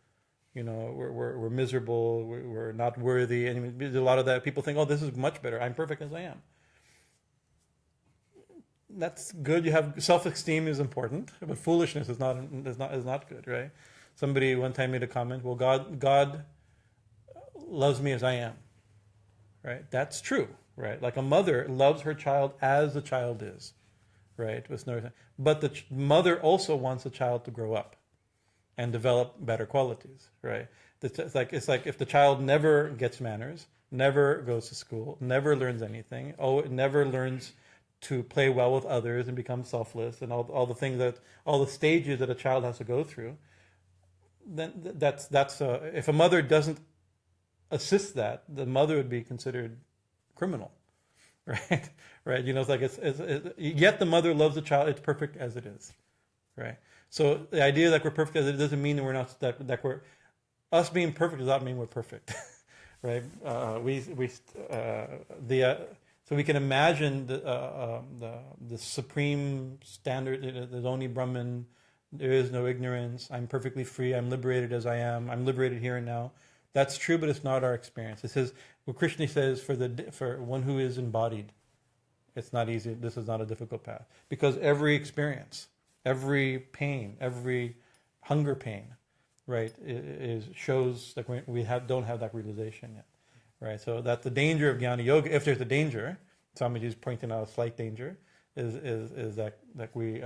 we're miserable, we're not worthy. And there's a lot of that. People think, oh, this is much better. I'm perfect as I am. That's good. You have self-esteem is important, but foolishness is not good, right? Somebody one time made a comment. Well, God loves me as I am, right? That's true, right? Like a mother loves her child as the child is, right? But the mother also wants the child to grow up and develop better qualities, right? It's like if the child never gets manners, never goes to school, never learns anything, never learns to play well with others and become selfless, and all the stages that a child has to go through, then that's if a mother doesn't assist that, the mother would be considered criminal, right? Right? It's like yet the mother loves the child. It's perfect as it is, right? So the idea that we're perfect as it is doesn't mean that we're not that we're us being perfect does not mean we're perfect, right? So we can imagine the supreme standard. There's only Brahman. There is no ignorance. I'm perfectly free. I'm liberated as I am. I'm liberated here and now. That's true, but it's not our experience. It says what Krishna says for one who is embodied, it's not easy. This is not a difficult path, because every experience, every pain, every hunger pain, right, shows that we don't have that realization yet. Right, so that's the danger of Jnana Yoga. If there's a danger, Swamiji is pointing out a slight danger, is that we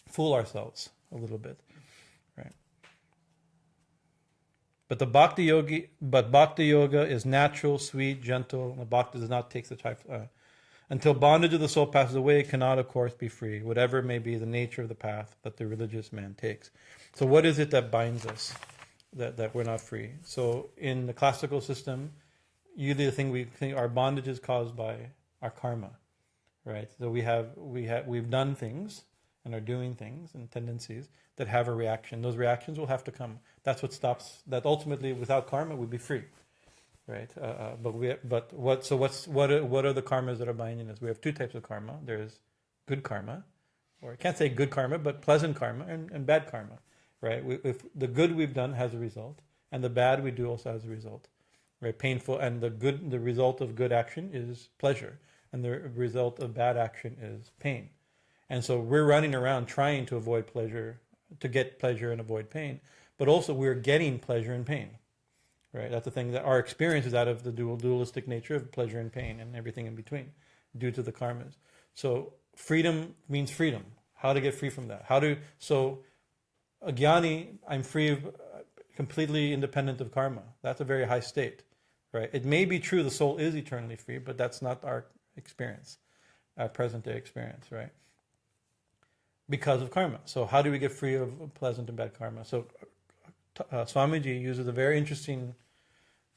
fool ourselves a little bit, right? But Bhakti Yoga is natural, sweet, gentle. The Bhakti does not take such high. Until bondage of the soul passes away, it cannot, of course, be free, whatever may be the nature of the path that the religious man takes. So, what is it that binds us? That we're not free. So in the classical system, usually the thing we think our bondage is caused by our karma, right? So we've done things and are doing things and tendencies that have a reaction. Those reactions will have to come. That's what stops. That ultimately, without karma, we'd be free, right? What are the karmas that are binding us? We have 2 types of karma. There's good karma, or I can't say good karma, but pleasant karma and bad karma. Right, if the good we've done has a result, and the bad we do also has a result, right? Painful, and the result of good action is pleasure, and the result of bad action is pain. And so we're running around trying to avoid pleasure, to get pleasure and avoid pain, but also we're getting pleasure and pain, right? That's the thing, that our experience is out of the dualistic nature of pleasure and pain and everything in between, due to the karmas. So freedom means freedom. How to get free from that? A jnani, I'm free, completely independent of karma. That's a very high state, right? It may be true the soul is eternally free, but that's not our experience, our present day experience, right? Because of karma. So how do we get free of pleasant and bad karma? So Swamiji uses a very interesting,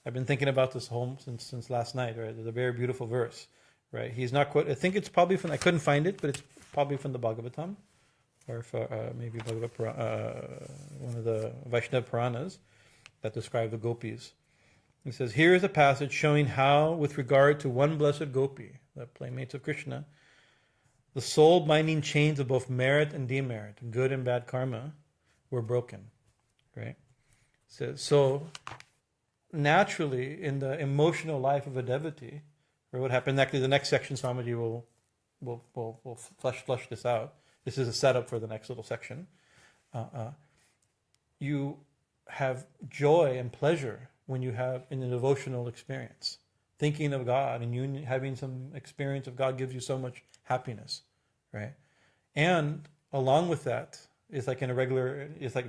I've been thinking about this since last night, right? There's a very beautiful verse, right? He's not quote. I think it's probably I couldn't find it, but it's probably from the Bhagavatam, or maybe one of the Vaishnava Puranas that describe the gopis. He says, here is a passage showing how, with regard to one blessed gopi, the playmates of Krishna, the soul-binding chains of both merit and demerit, good and bad karma, were broken. Right? So naturally, in the emotional life of a devotee, or what happened, actually the next section, Swamiji will flush this out. This is a setup for the next little section. You have joy and pleasure when you have in a devotional experience. Thinking of God and you having some experience of God gives you so much happiness, right? And along with that, it's like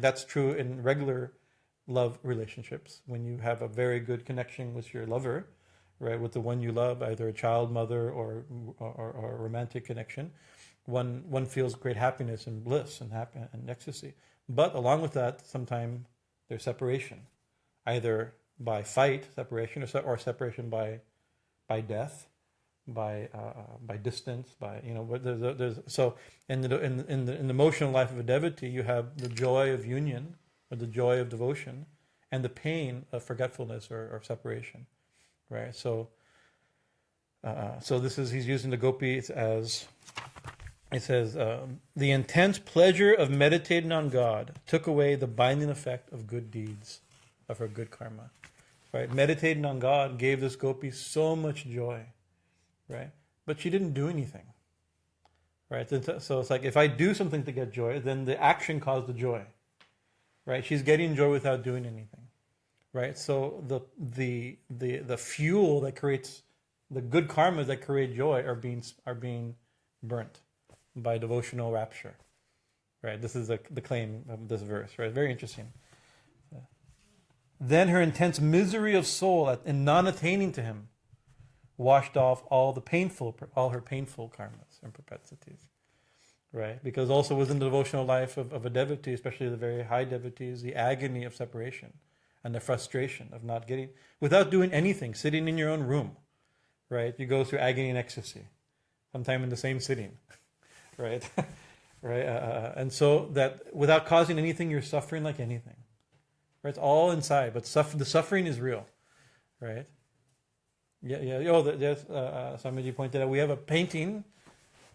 that's true in regular love relationships. When you have a very good connection with your lover, right, with the one you love, either a child, mother, or a romantic connection, one feels great happiness and bliss and ecstasy. But along with that, sometimes there's separation, either by fight, separation, or separation by death, by distance, by there's so in the emotional life of a devotee, you have the joy of union or the joy of devotion, and the pain of forgetfulness or separation, right? So he's using the gopis as, it says, the intense pleasure of meditating on God took away the binding effect of good deeds, of her good karma, right? Meditating on God gave this gopi so much joy, right? But she didn't do anything, right? So it's like, if I do something to get joy, then the action caused the joy, right? She's getting joy without doing anything, right? So the fuel that creates the good karmas that create joy are being burnt by devotional rapture, right? This is the claim of this verse, right? Very interesting. Then her intense misery of soul in non-attaining to him washed off all her painful karmas and propensities, right? Because also within the devotional life of a devotee, especially the very high devotees, the agony of separation and the frustration of not getting, without doing anything, sitting in your own room, right? You go through agony and ecstasy, sometime in the same sitting, right? Right? And so that without causing anything, you're suffering like anything. Right? It's all inside, but the suffering is real, right? Yeah. Oh, there's Swamiji pointed out, we have a painting.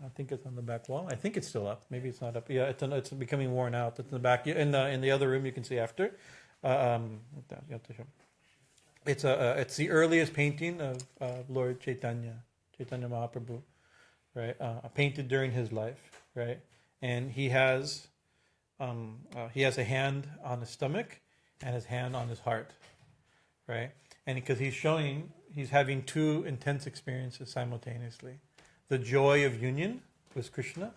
I think it's on the back wall. I think it's still up. Maybe it's not up. Yeah, it's becoming worn out. It's in the back. In the other room, you can see after. You have to show. It's the earliest painting of Lord Chaitanya Mahaprabhu, right? Painted during his life, right? And he has a hand on his stomach and his hand on his heart, right? And because he's having two intense experiences simultaneously: the joy of union with Krishna,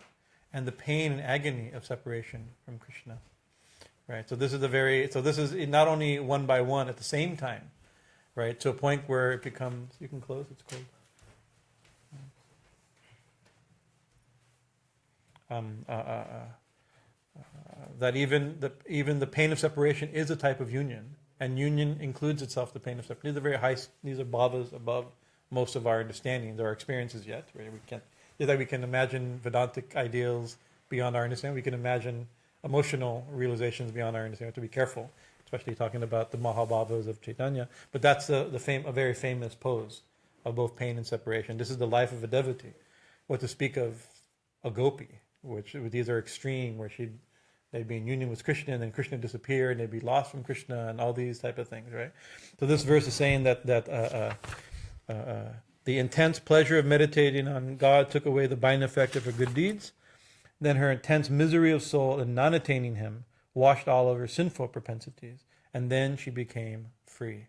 and the pain and agony of separation from Krishna, right? So this is not only one by one at the same time, right? To a point where it becomes, you can close, it's cold. That even the pain of separation is a type of union, and union includes itself the pain of separation. These are bhavas above most of our understandings, our experiences yet. Right? We can imagine Vedantic ideals beyond our understanding. We can imagine emotional realizations beyond our understanding. We have to be careful, especially talking about the Mahabhavas of Chaitanya. But that's a very famous pose of both pain and separation. This is the life of a devotee. What to speak of a gopi, which these are extreme, where they'd be in union with Krishna, and then Krishna disappeared, and they'd be lost from Krishna, and all these type of things, right? So this verse is saying that the intense pleasure of meditating on God took away the binding effect of her good deeds. Then her intense misery of soul in not attaining him washed all of her sinful propensities, and then she became free.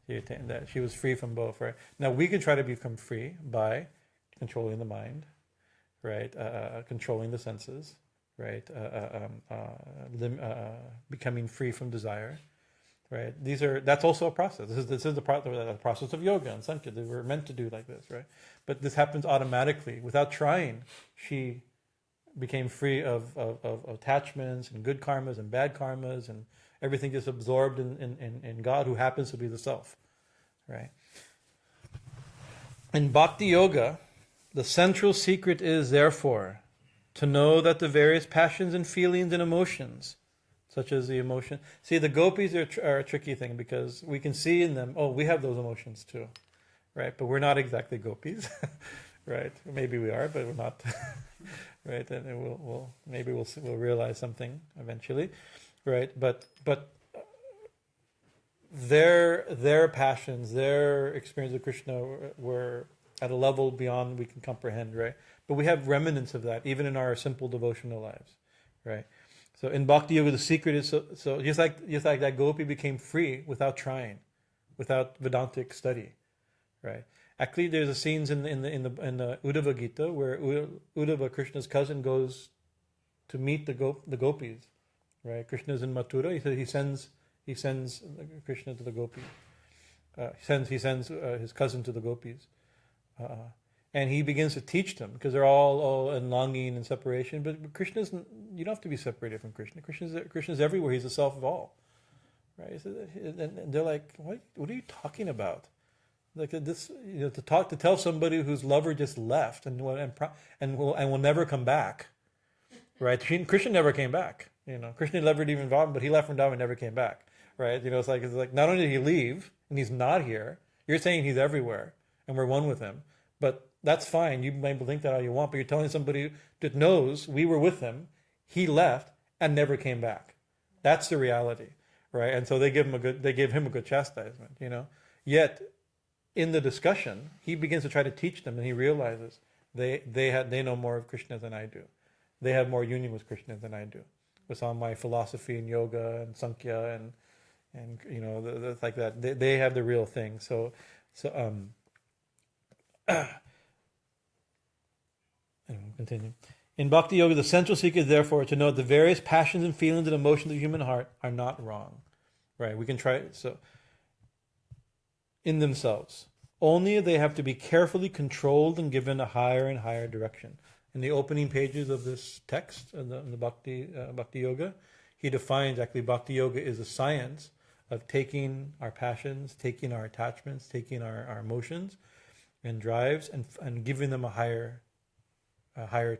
She attained that. She was free from both, right? Now we can try to become free by controlling the mind, right? Controlling the senses, right? Becoming free from desire, right? That's also a process. This is the process of yoga and sankhya. They were meant to do like this, right? But this happens automatically without trying. She became free of attachments and good karmas and bad karmas, and everything just absorbed in God, who happens to be the self, right? In Bhakti Yoga, the central secret is, therefore, to know that the various passions and feelings and emotions, such as the emotion... See, the gopis are a tricky thing, because we can see in them, we have those emotions too, right? But we're not exactly gopis, right? Maybe we are, but we're not, right? And we'll realize something eventually, right? But their passions, their experience with Krishna were at a level beyond we can comprehend, right? But we have remnants of that even in our simple devotional lives, right? So in Bhakti Yoga, the secret is so just like that gopi became free without trying, without Vedantic study, right? Actually, there's a scenes in the Uddhava Gita where Uddhava, Krishna's cousin, goes to meet the gopis, right? Krishna's in Mathura. He sends Krishna to the gopis. He sends his cousin to the gopis, And he begins to teach them because they're all in longing and separation. But Krishna isn't. You don't have to be separated from Krishna. Krishna's everywhere. He's the self of all, right? And they're like, what are you talking about? Like this, to tell somebody whose lover just left and will never come back, right? Krishna never came back. Krishna never even involved, but he left Vrindavan and never came back, right? It's like not only did he leave and he's not here. You're saying he's everywhere and we're one with him, but that's fine. You may think that all you want, but you're telling somebody that knows we were with him, he left and never came back. That's the reality, right? And so they gave him a good chastisement, Yet in the discussion, he begins to try to teach them, and he realizes they know more of Krishna than I do. They have more union with Krishna than I do. With all my philosophy and yoga and Sankhya and like that, they have the real thing. So continue. In Bhakti Yoga, the central secret is therefore to know that the various passions and feelings and emotions of the human heart are not wrong. Right? We can try it. So, in themselves. Only they have to be carefully controlled and given a higher and higher direction. In the opening pages of this text, in the Bhakti Yoga, he defines actually Bhakti Yoga is a science of taking our passions, taking our attachments, taking our emotions and drives and giving them a higher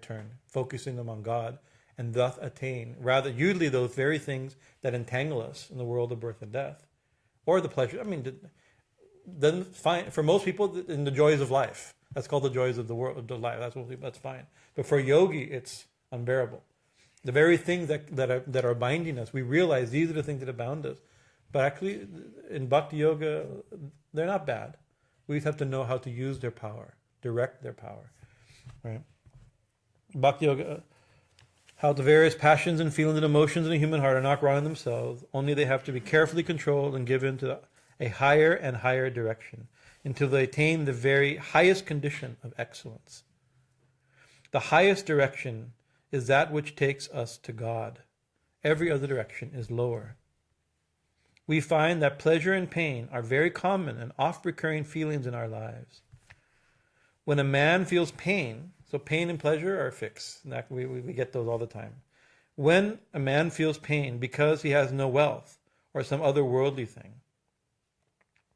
turn, focusing them on God, and thus attain, rather usually those very things that entangle us in the world of birth and death, or the pleasure. Then fine for most people in the joys of life. That's called the joys of the world of life. That's fine. But for a yogi, it's unbearable. The very things that are binding us, we realize these are the things that have bound us. But actually, in Bhakti Yoga, they're not bad. We just have to know how to use their power, direct their power, right? Bhakti Yoga, how the various passions and feelings and emotions in the human heart are not wrong in themselves. Only they have to be carefully controlled and given to a higher and higher direction until they attain the very highest condition of excellence. The highest direction is that which takes us to God. Every other direction is lower. We find that pleasure and pain are very common and oft-recurring feelings in our lives. When a man feels pain, so pain and pleasure are fixed. We get those all the time. When a man feels pain because he has no wealth or some other worldly thing,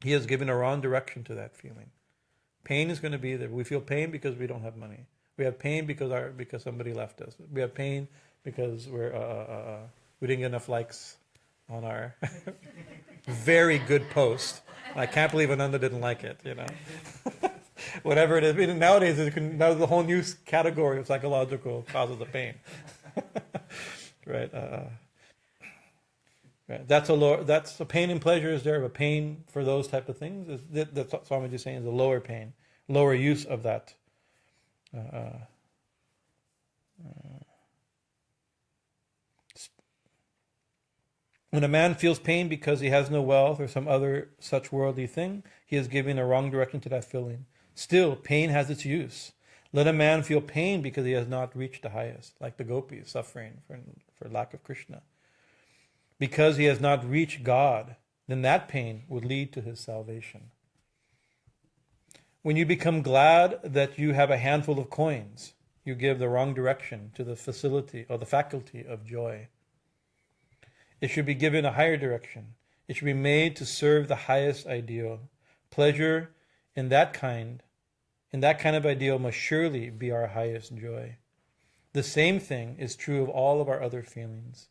he has given a wrong direction to that feeling. Pain is going to be there. We feel pain because we don't have money. We have pain because somebody left us. We have pain because we didn't get enough likes on our very good post. I can't believe Ananda didn't like it. Whatever it is. Nowadays, now there's a whole new category of psychological causes of pain. Right. Right. That's a pain and pleasure is there, but pain for those type of things that's what Swami is saying is a lower pain, lower use of that. When a man feels pain because he has no wealth or some other such worldly thing, he is giving a wrong direction to that feeling. Still, pain has its use. Let a man feel pain because he has not reached the highest, like the gopis suffering for lack of Krishna. Because he has not reached God, then that pain would lead to his salvation. When you become glad that you have a handful of coins, you give the wrong direction to the facility or the faculty of joy. It should be given a higher direction. It should be made to serve the highest ideal. Pleasure in that kind of ideal must surely be our highest joy. The same thing is true of all of our other feelings.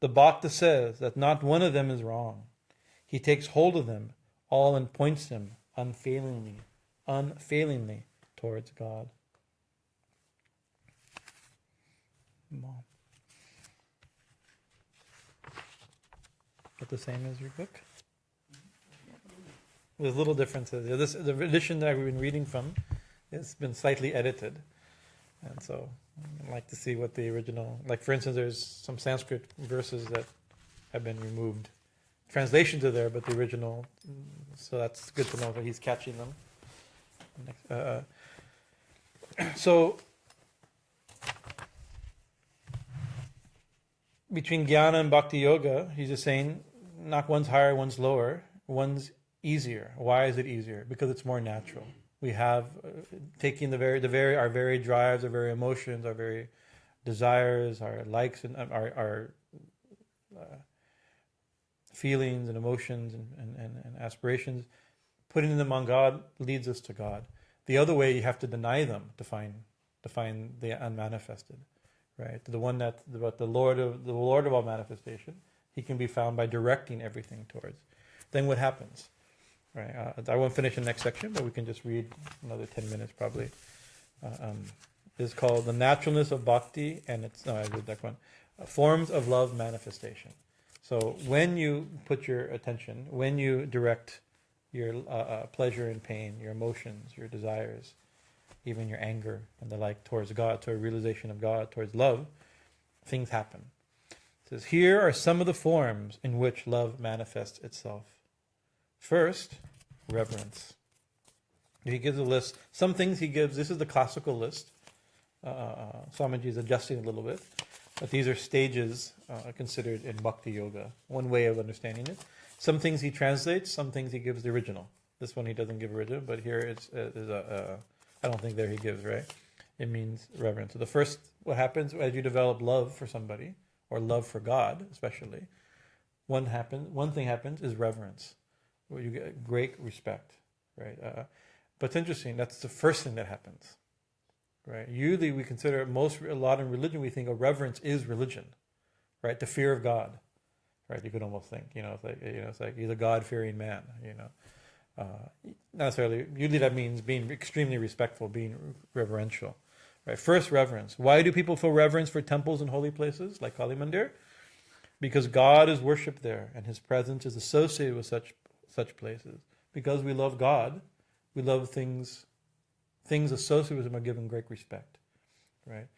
The Bhakta says that not one of them is wrong. He takes hold of them all and points them unfailingly towards God. But the same as your book? There's little differences. The edition that we've been reading from has been slightly edited. And so I'd like to see what the original, like for instance, there's some Sanskrit verses that have been removed. Translations are there, but the original, so that's good to know that he's catching them. So, between Jnana and Bhakti Yoga, he's just saying, not one's higher, one's lower, one's easier. Why is it easier? Because it's more natural. We have taking our very drives, our very emotions, our very desires, our likes, and our feelings and emotions and aspirations, putting them on God leads us to God. The other way, you have to deny them to find the unmanifested, right? The one that's about the Lord of all manifestation. He can be found by directing everything towards. Then what happens? Right. I won't finish the next section, but we can just read another 10 minutes probably. It's called The Naturalness of Bhakti, and I read that one. Forms of Love Manifestation. So when you put your attention, when you direct your pleasure and pain, your emotions, your desires, even your anger and the like towards God, to a realization of God, towards love, things happen. It says, here are some of the forms in which love manifests itself. First, reverence. He gives a list. Some things he gives, this is the classical list. Swamiji is adjusting a little bit. But these are stages considered in Bhakti Yoga. One way of understanding it. Some things he translates, some things he gives the original. This one he doesn't give original, but here I don't think there he gives, right? It means reverence. So the first, what happens as you develop love for somebody, or love for God especially, one thing happens is reverence, where you get great respect, right? But it's interesting, that's the first thing that happens, right? Usually we consider a lot in religion, we think of reverence is religion, right? The fear of God, right? You could almost think, it's like he's a God-fearing man, not necessarily. Usually that means being extremely respectful, being reverential, right? First, reverence. Why do people feel reverence for temples and holy places like Kali Mandir? Because God is worshipped there, and His presence is associated with such places. Because we love God, we love things associated with Him are given great respect, right?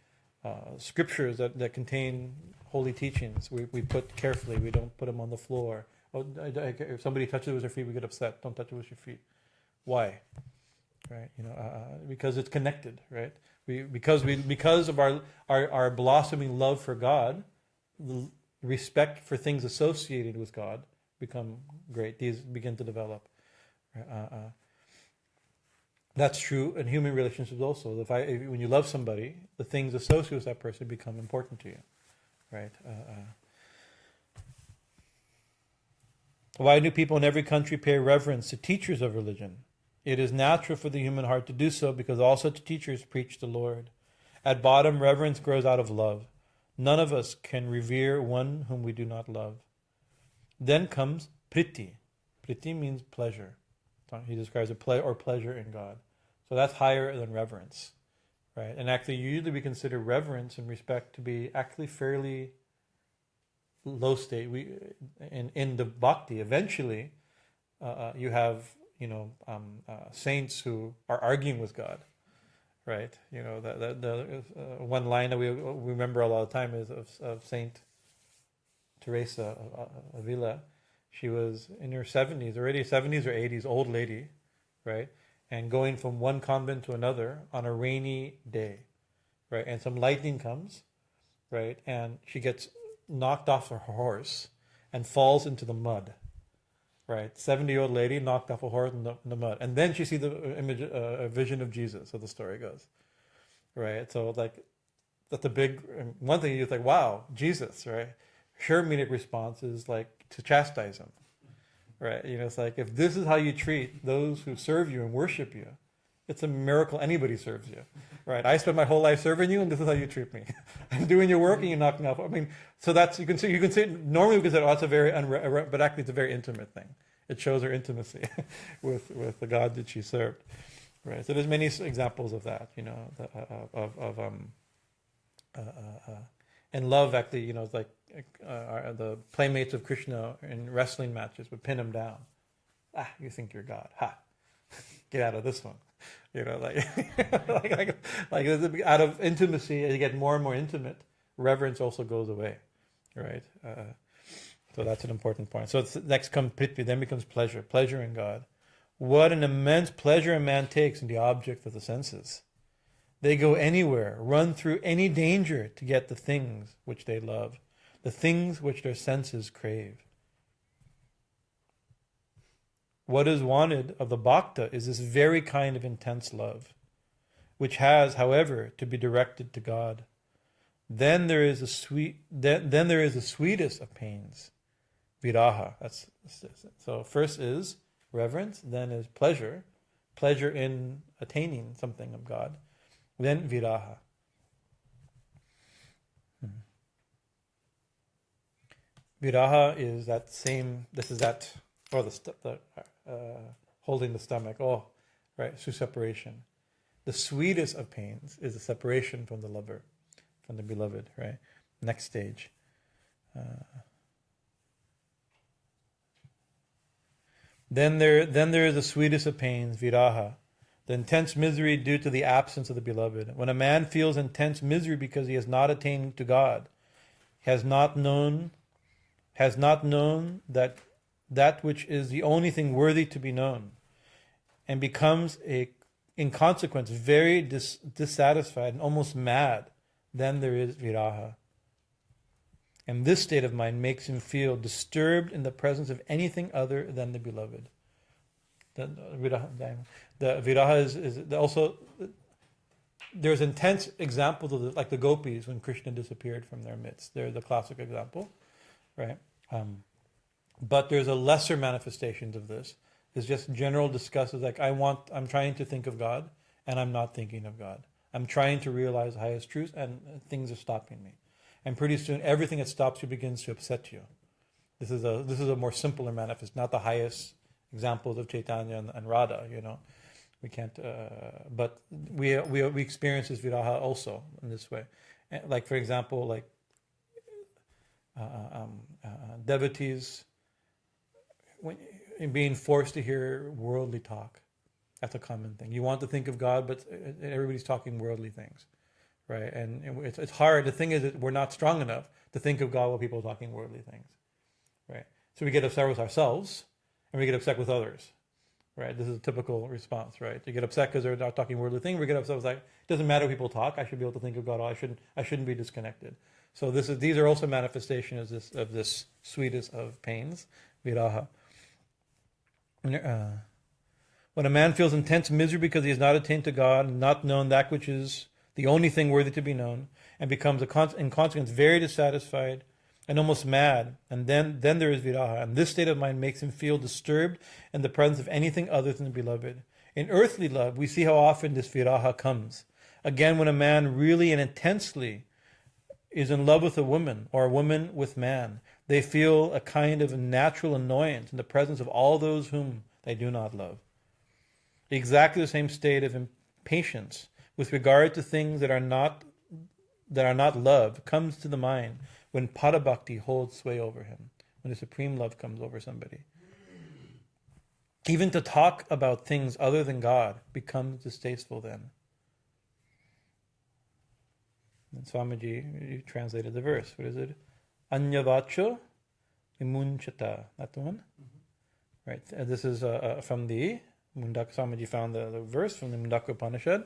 Scriptures that contain holy teachings, we put carefully. We don't put them on the floor. If somebody touches it with their feet, we get upset. Don't touch it with your feet. Why? Right? Because it's connected, right? Because of our blossoming love for God, the respect for things associated with God become great. These begin to develop. That's true in human relationships also. When you love somebody, the things associated with that person become important to you, right? Why do people in every country pay reverence to teachers of religion? It is natural for the human heart to do so because all such teachers preach the Lord. At bottom, reverence grows out of love. None of us can revere one whom we do not love. Then comes priti. Priti means pleasure. He describes pleasure in God. So that's higher than reverence, right? And actually, usually we consider reverence and respect to be actually fairly low state. In the bhakti, eventually, you have saints who are arguing with God, right? The one line that we remember a lot of the time is of Saint Teresa of Avila. She was in her 70s, already 70s or 80s, old lady, right? And going from one convent to another on a rainy day, right? And some lightning comes, right? And she gets knocked off her horse and falls into the mud, right? 70-year-old lady knocked off a horse in the mud. And then she sees the image, a vision of Jesus, so the story goes, right? So that's a big, one thing you think, wow, Jesus, right? Her immediate response is to chastise him, right? It's like, if this is how you treat those who serve you and worship you, it's a miracle anybody serves you, right? I spent my whole life serving you, and this is how you treat me. I'm doing your work, and you're knocking off. So that's you can say. Normally we can say, oh, that's a very but actually it's a very intimate thing. It shows her intimacy with the God that she served, right? So there's many examples of that, and love actually, it's like the playmates of Krishna in wrestling matches would pin him down. You think you're God? Ha! Get out of this one. Like out of intimacy, as you get more and more intimate, reverence also goes away, right? So that's an important point. So next comes prithvi, then becomes pleasure in God. What an immense pleasure a man takes in the object of the senses. They go anywhere, run through any danger to get the things which they love, the things which their senses crave. what is wanted of the bhakta is this very kind of intense love, which has, however, to be directed to God. Then there is the sweetest of pains, viraha. So first is reverence, then is pleasure in attaining something of God, then viraha. Viraha is that same. This is that, or the holding the stomach. Oh, right, through separation. The sweetest of pains is the separation from the lover, from the beloved. Right. Next stage. Then there is the sweetest of pains, viraha, the intense misery due to the absence of the beloved. When a man feels intense misery because he has not attained to God, has not known that which is the only thing worthy to be known, and becomes in consequence very dissatisfied and almost mad, then there is viraha. And this state of mind makes him feel disturbed in the presence of anything other than the beloved. The viraha is also, there's intense examples of like the gopis when Krishna disappeared from their midst. They're the classic example, right? But there's a lesser manifestations of this. It's just general discusses like I'm trying to think of God and I'm not thinking of God. I'm trying to realize the highest truth and things are stopping me. And pretty soon, everything that stops you begins to upset you. This is a more simpler manifest, not the highest examples of Chaitanya and Radha. We can't. But we experience this viraha also in this way. Like for example, like devotees being forced to hear worldly talk. That's a common thing. You want to think of God, but everybody's talking worldly things. Right, and it's hard. The thing is that we're not strong enough to think of God while people are talking worldly things. Right, so we get upset with ourselves, and we get upset with others. Right, this is a typical response. Right, you get upset because they're not talking worldly things. We get upset with like, it doesn't matter if people talk. I should be able to think of God. I shouldn't be disconnected. So these are also manifestations of this sweetest of pains, viraha. When a man feels intense misery because he has not attained to God and not known that which is the only thing worthy to be known, and becomes in consequence very dissatisfied and almost mad, and then there is viraha, and this state of mind makes him feel disturbed in the presence of anything other than the beloved. In earthly love, we see how often this viraha comes. Again, when a man really and intensely is in love with a woman, or a woman with man, they feel a kind of natural annoyance in the presence of all those whom they do not love. Exactly the same state of impatience with regard to things that are not love comes to the mind when pada bhakti holds sway over him, when the supreme love comes over somebody. Even to talk about things other than God becomes distasteful then. And Swamiji, you translated the verse. What is it? Anyavacho imunchata. That the one? Mm-hmm. Right. This is from the Mundaka. Swamiji found the verse from the Mundaka Upanishad.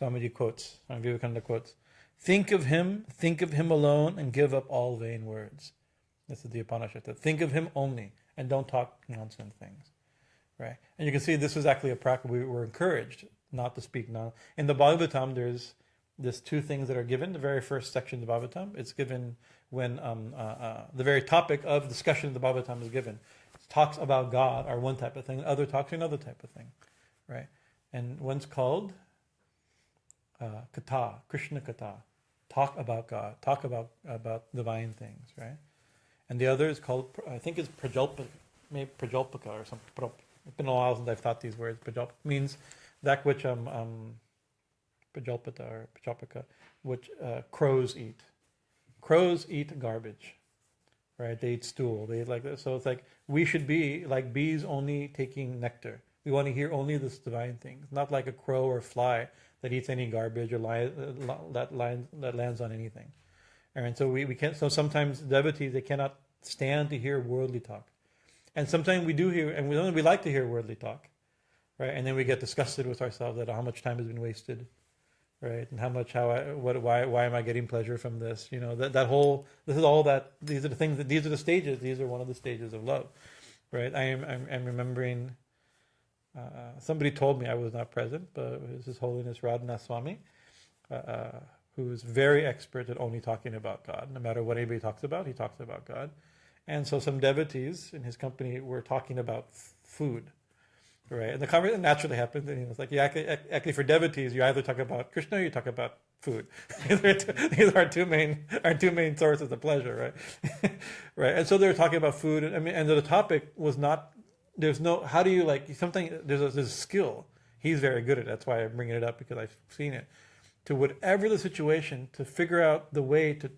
Swamiji quotes, Swami Vivekananda quotes, think of him alone, and give up all vain words. This is the Upanishad. Think of him only, and don't talk nonsense things. Right? And you can see this is actually a practice. We were encouraged not to speak now. In the Bhagavatam, there's two things that are given. The very first section of the Bhagavatam, it's given when the very topic of discussion of the Bhagavatam is given. Talks about God are one type of thing, other talks are another type of thing. Right? And one's called Katha, Krishna Katha, talk about God, talk about divine things, right? And the other is called, I think it's Prajalpaka, maybe Prajalpaka or something. It's been a while since I've thought these words. Prajalpaka means that which Prajalpata or Prajalpaka, which crows eat. Crows eat garbage, right? They eat stool. They eat like this. So it's like we should be like bees, only taking nectar. We want to hear only this divine things, not like a crow or fly that eats any garbage or that lands on anything. And so we can't. So sometimes devotees, they cannot stand to hear worldly talk, and sometimes we do hear, and we like to hear worldly talk, right? And then we get disgusted with ourselves that how much time has been wasted, right? And why am I getting pleasure from this? These are the things these are the stages. These are one of the stages of love, right? I'm remembering somebody told me, I was not present, but it was His Holiness Radhanath Swami, who's very expert at only talking about God. No matter what anybody talks about, he talks about God. And so some devotees in his company were talking about food, right? And the conversation naturally happened. And he was like, yeah, actually for devotees, you either talk about Krishna or you talk about food. These are our two main sources of pleasure, right? Right. And so they were talking about food. And the topic was not, there's no, how do you there's a skill. He's very good at it. That's why I'm bringing it up, because I've seen it. To whatever the situation, to figure out the way to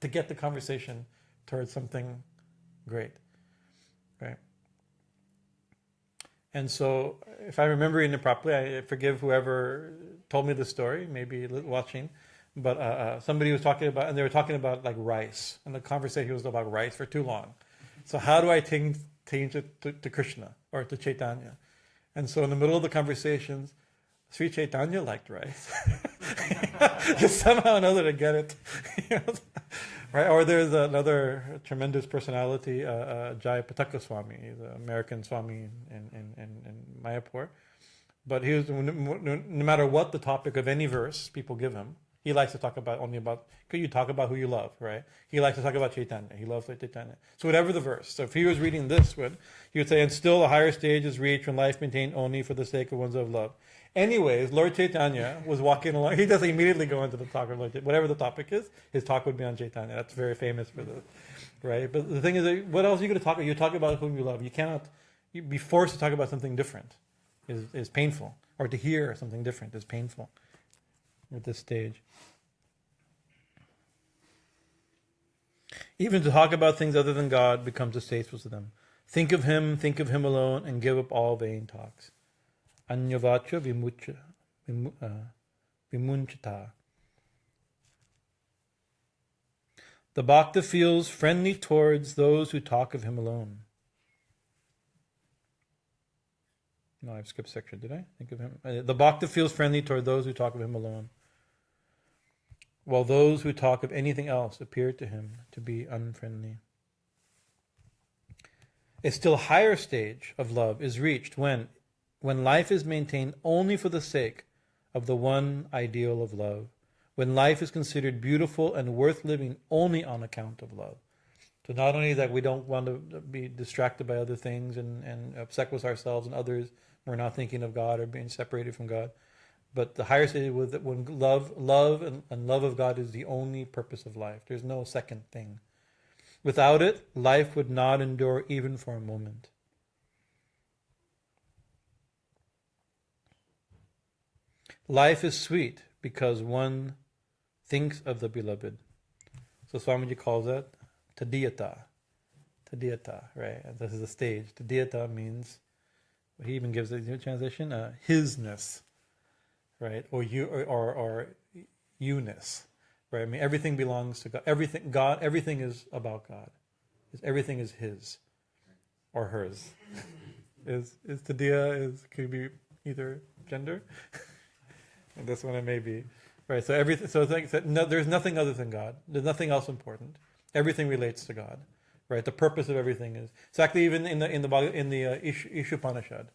get the conversation towards something great, right? And so, if I'm remembering it properly, I forgive whoever told me the story, maybe watching, but somebody was talking about, and they were talking about like rice, and the conversation was about rice for too long. So how do I change it to Krishna or to Chaitanya? And so in the middle of the conversations, Sri Chaitanya liked rice. Just somehow or another to get it. Right? Or there's another tremendous personality, Jaya Pataka Swami. He's an American Swami in Mayapur. But he was, no matter what the topic of any verse people give him, he likes to talk about could you talk about who you love, right? He likes to talk about Chaitanya. He loves Chaitanya. So whatever the verse. So if he was reading this one, he would say, and still a higher stage is reached when life maintained only for the sake of ones of love. Anyways, Lord Chaitanya was walking along. He doesn't immediately go into the talk of Lord Chaitanya. Whatever the topic is, his talk would be on Chaitanya. That's very famous for this, right? But the thing is, what else are you going to talk about? You talk about whom you love. You cannot be forced to talk about something different. Is painful, or to hear something different is painful at this stage. Even to talk about things other than God becomes distasteful to them. Think of Him alone, and give up all vain talks. Anyavacha vimunchata. The Bhakta feels friendly towards those who talk of him alone. No, I've skipped section, did I? Think of him. The Bhakta feels friendly toward those who talk of him alone, while those who talk of anything else appear to him to be unfriendly. A still higher stage of love is reached when life is maintained only for the sake of the one ideal of love, when life is considered beautiful and worth living only on account of love. So not only that we don't want to be distracted by other things and upset with ourselves and others, we're not thinking of God or being separated from God, but the higher stage was that when love and love of God is the only purpose of life. There's no second thing. Without it, life would not endure even for a moment. Life is sweet because one thinks of the beloved. So Swamiji calls that tadiyata. Tadiyata, right? And this is the stage. Tadiyata means, he even gives a translation, hisness, right? Or you-ness, right? I mean, everything belongs to God. Everything is about God. Everything is His or hers. Is tadiya could be either gender. And this one it may be, right? So everything. So it's like, there's nothing other than God. There's nothing else important. Everything relates to God, right? The purpose of everything is exactly even in the Ishupanishad,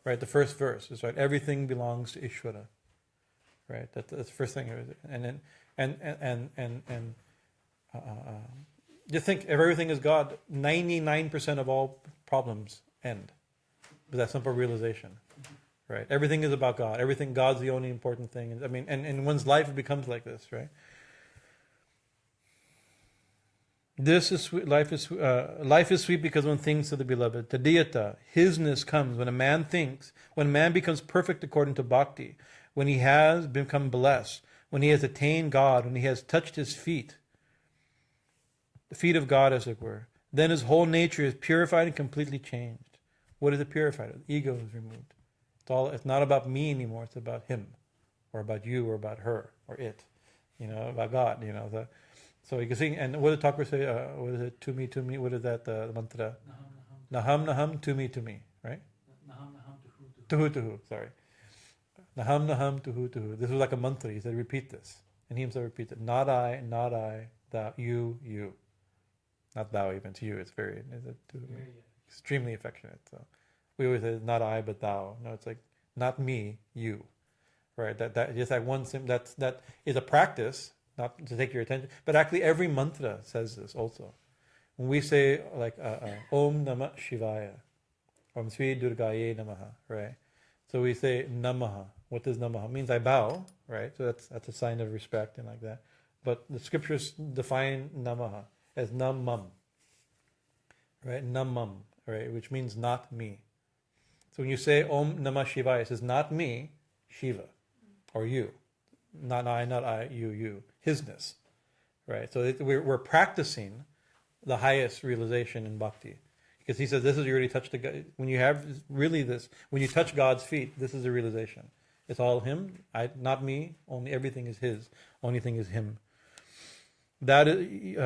right? The first verse is right. Everything belongs to Ishvara, right? That's the first thing. And then just think, if everything is God, 99% of all problems end with that simple realization. Right, everything is about God. God's the only important thing. I mean, and in one's life it becomes like this, right? This is sweet. Life is sweet because one thinks of the beloved. Tadiyata, hisness comes when a man thinks. When a man becomes perfect according to bhakti, when he has become blessed, when he has attained God, when he has touched his feet, the feet of God, as it were, then his whole nature is purified and completely changed. What is it purified? The ego is removed. It's not about me anymore. It's about him, or about you, or about her, or it. About God. So you can see. And what did Thakur say? What is it? To me. What is that? The mantra. Naham. To me. Right. Naham. Tuhu. Sorry. Naham. Tuhu. This was like a mantra. He said, repeat this, and he himself repeats it. Not I. Thou. You. Not thou even. To you. It's extremely affectionate. So. we always say not I but thou. No, it's like not me, you. Right? That just that one that is a practice, not to take your attention, but actually every mantra says this also. When we say like Om Namah Shivaya, Om Sri Durgaye Namaha, right? So we say Namaha. What does Namaha? It means I bow, right? So that's a sign of respect and like that. But the scriptures define Namaha as Namam, right? Namam, right? Which means not me. So when you say Om Namah Shivaya, it says not me, Shiva, or you. Not I, you. Hisness, right? So we're practicing the highest realization in bhakti. Because he says this is you already touched the God. When you have really this, when you touch God's feet, this is the realization. It's all Him, not me. Only everything is His. Only thing is Him. That is,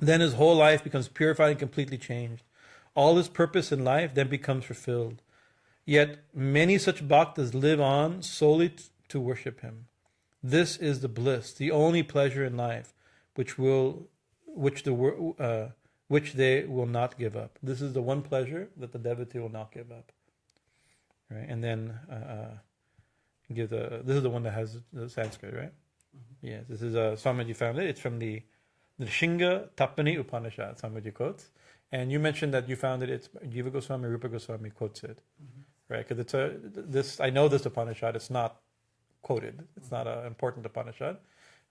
then his whole life becomes purified and completely changed. All his purpose in life then becomes fulfilled. Yet many such bhaktas live on solely to worship Him. This is the bliss, the only pleasure in life, which they will not give up. This is the one pleasure that the devotee will not give up. Right, and then this is the one that has the Sanskrit, right? Mm-hmm. Yes, this is Swamiji found it. It's from the Shinga Tapani Upanishad. Swamiji quotes, and you mentioned that you found it. It's Jiva Goswami, Rupa Goswami quotes it, mm-hmm. Right? Because it's I know this Upanishad. It's not quoted. It's not an important Upanishad.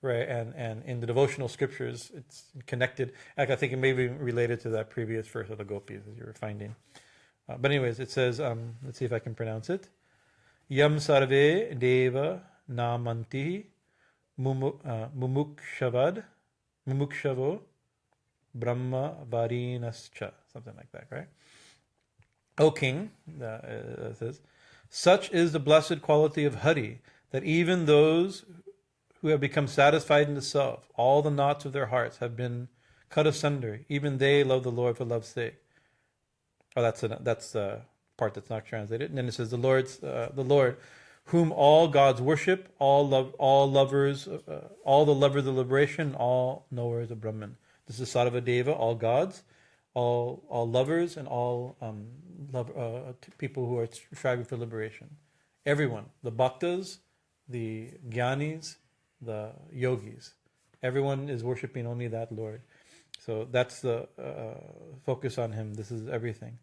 Right, and in the devotional scriptures, it's connected. I think it may be related to that previous verse of the Gopis, as you were finding. But anyways, it says, let's see if I can pronounce it. Yam sarve deva namanti mumukshavo brahma varinascha. Something like that, right? O King, it says, such is the blessed quality of Hari, that even those who have become satisfied in the self, all the knots of their hearts have been cut asunder. Even they love the Lord for love's sake. Oh, that's the part that's not translated. And then it says, the Lord, whom all gods worship, all the lovers of liberation, all knowers of Brahman. This is Sarvadeva, all gods, all lovers, and all people who are striving for liberation. Everyone, the bhaktas, the jnanis, the yogis. Everyone is worshipping only that Lord. So that's the focus on Him. This is everything.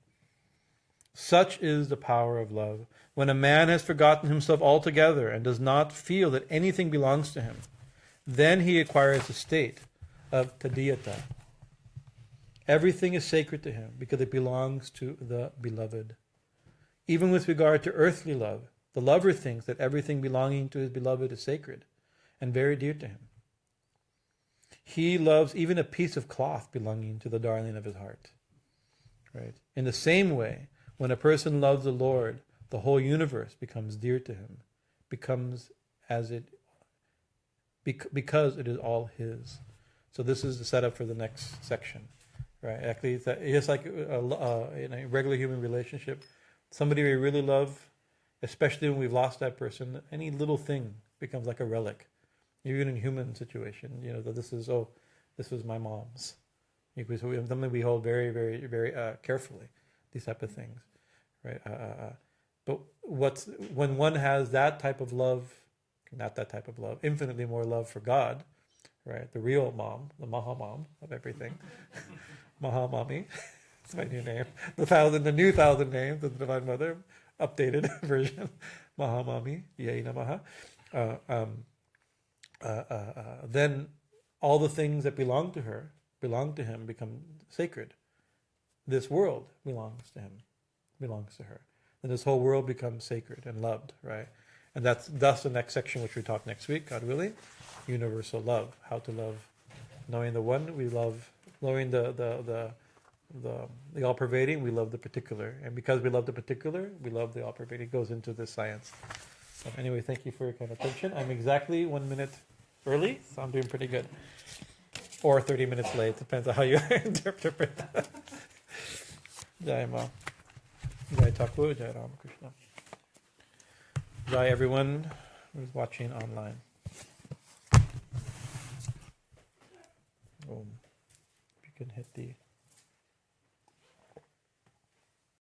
Such is the power of love. When a man has forgotten himself altogether and does not feel that anything belongs to him, then he acquires the state of tadiyata. Everything is sacred to him because it belongs to the beloved. Even with regard to earthly love, the lover thinks that everything belonging to his beloved is sacred and very dear to him. He loves even a piece of cloth belonging to the darling of his heart. Right? In the same way, when a person loves the Lord, the whole universe becomes dear to him, because it is all His. So this is the setup for the next section. Right? Actually, it's just like in a regular human relationship, somebody we really love, especially when we've lost that person, any little thing becomes like a relic. Even in human situation, this was my mom's. Something we hold very, very, very carefully. These type of things, right? But when one has that type of love, not that type of love, infinitely more love for God, right? The real mom, the Maha Mom of everything, Maha Mami. It's my new name. The new thousand names of the Divine Mother, updated version, Maha Mami, Yai Namaha. Then all the things that belong to Him, become sacred. This world belongs to Him, belongs to her. And this whole world becomes sacred and loved, right? And that's thus the next section, which we talk next week, God willing, universal love, how to love, knowing the one we love, knowing the all-pervading, we love the particular. And because we love the particular, we love the all-pervading. It goes into this science. So anyway, thank you for your kind attention. I'm exactly 1 minute early, so I'm doing pretty good. Or 30 minutes late, depends on how you interpret that. Jai Ma. Jai Thakur, Jai Ramakrishna. Jai everyone who's watching online. You can hit the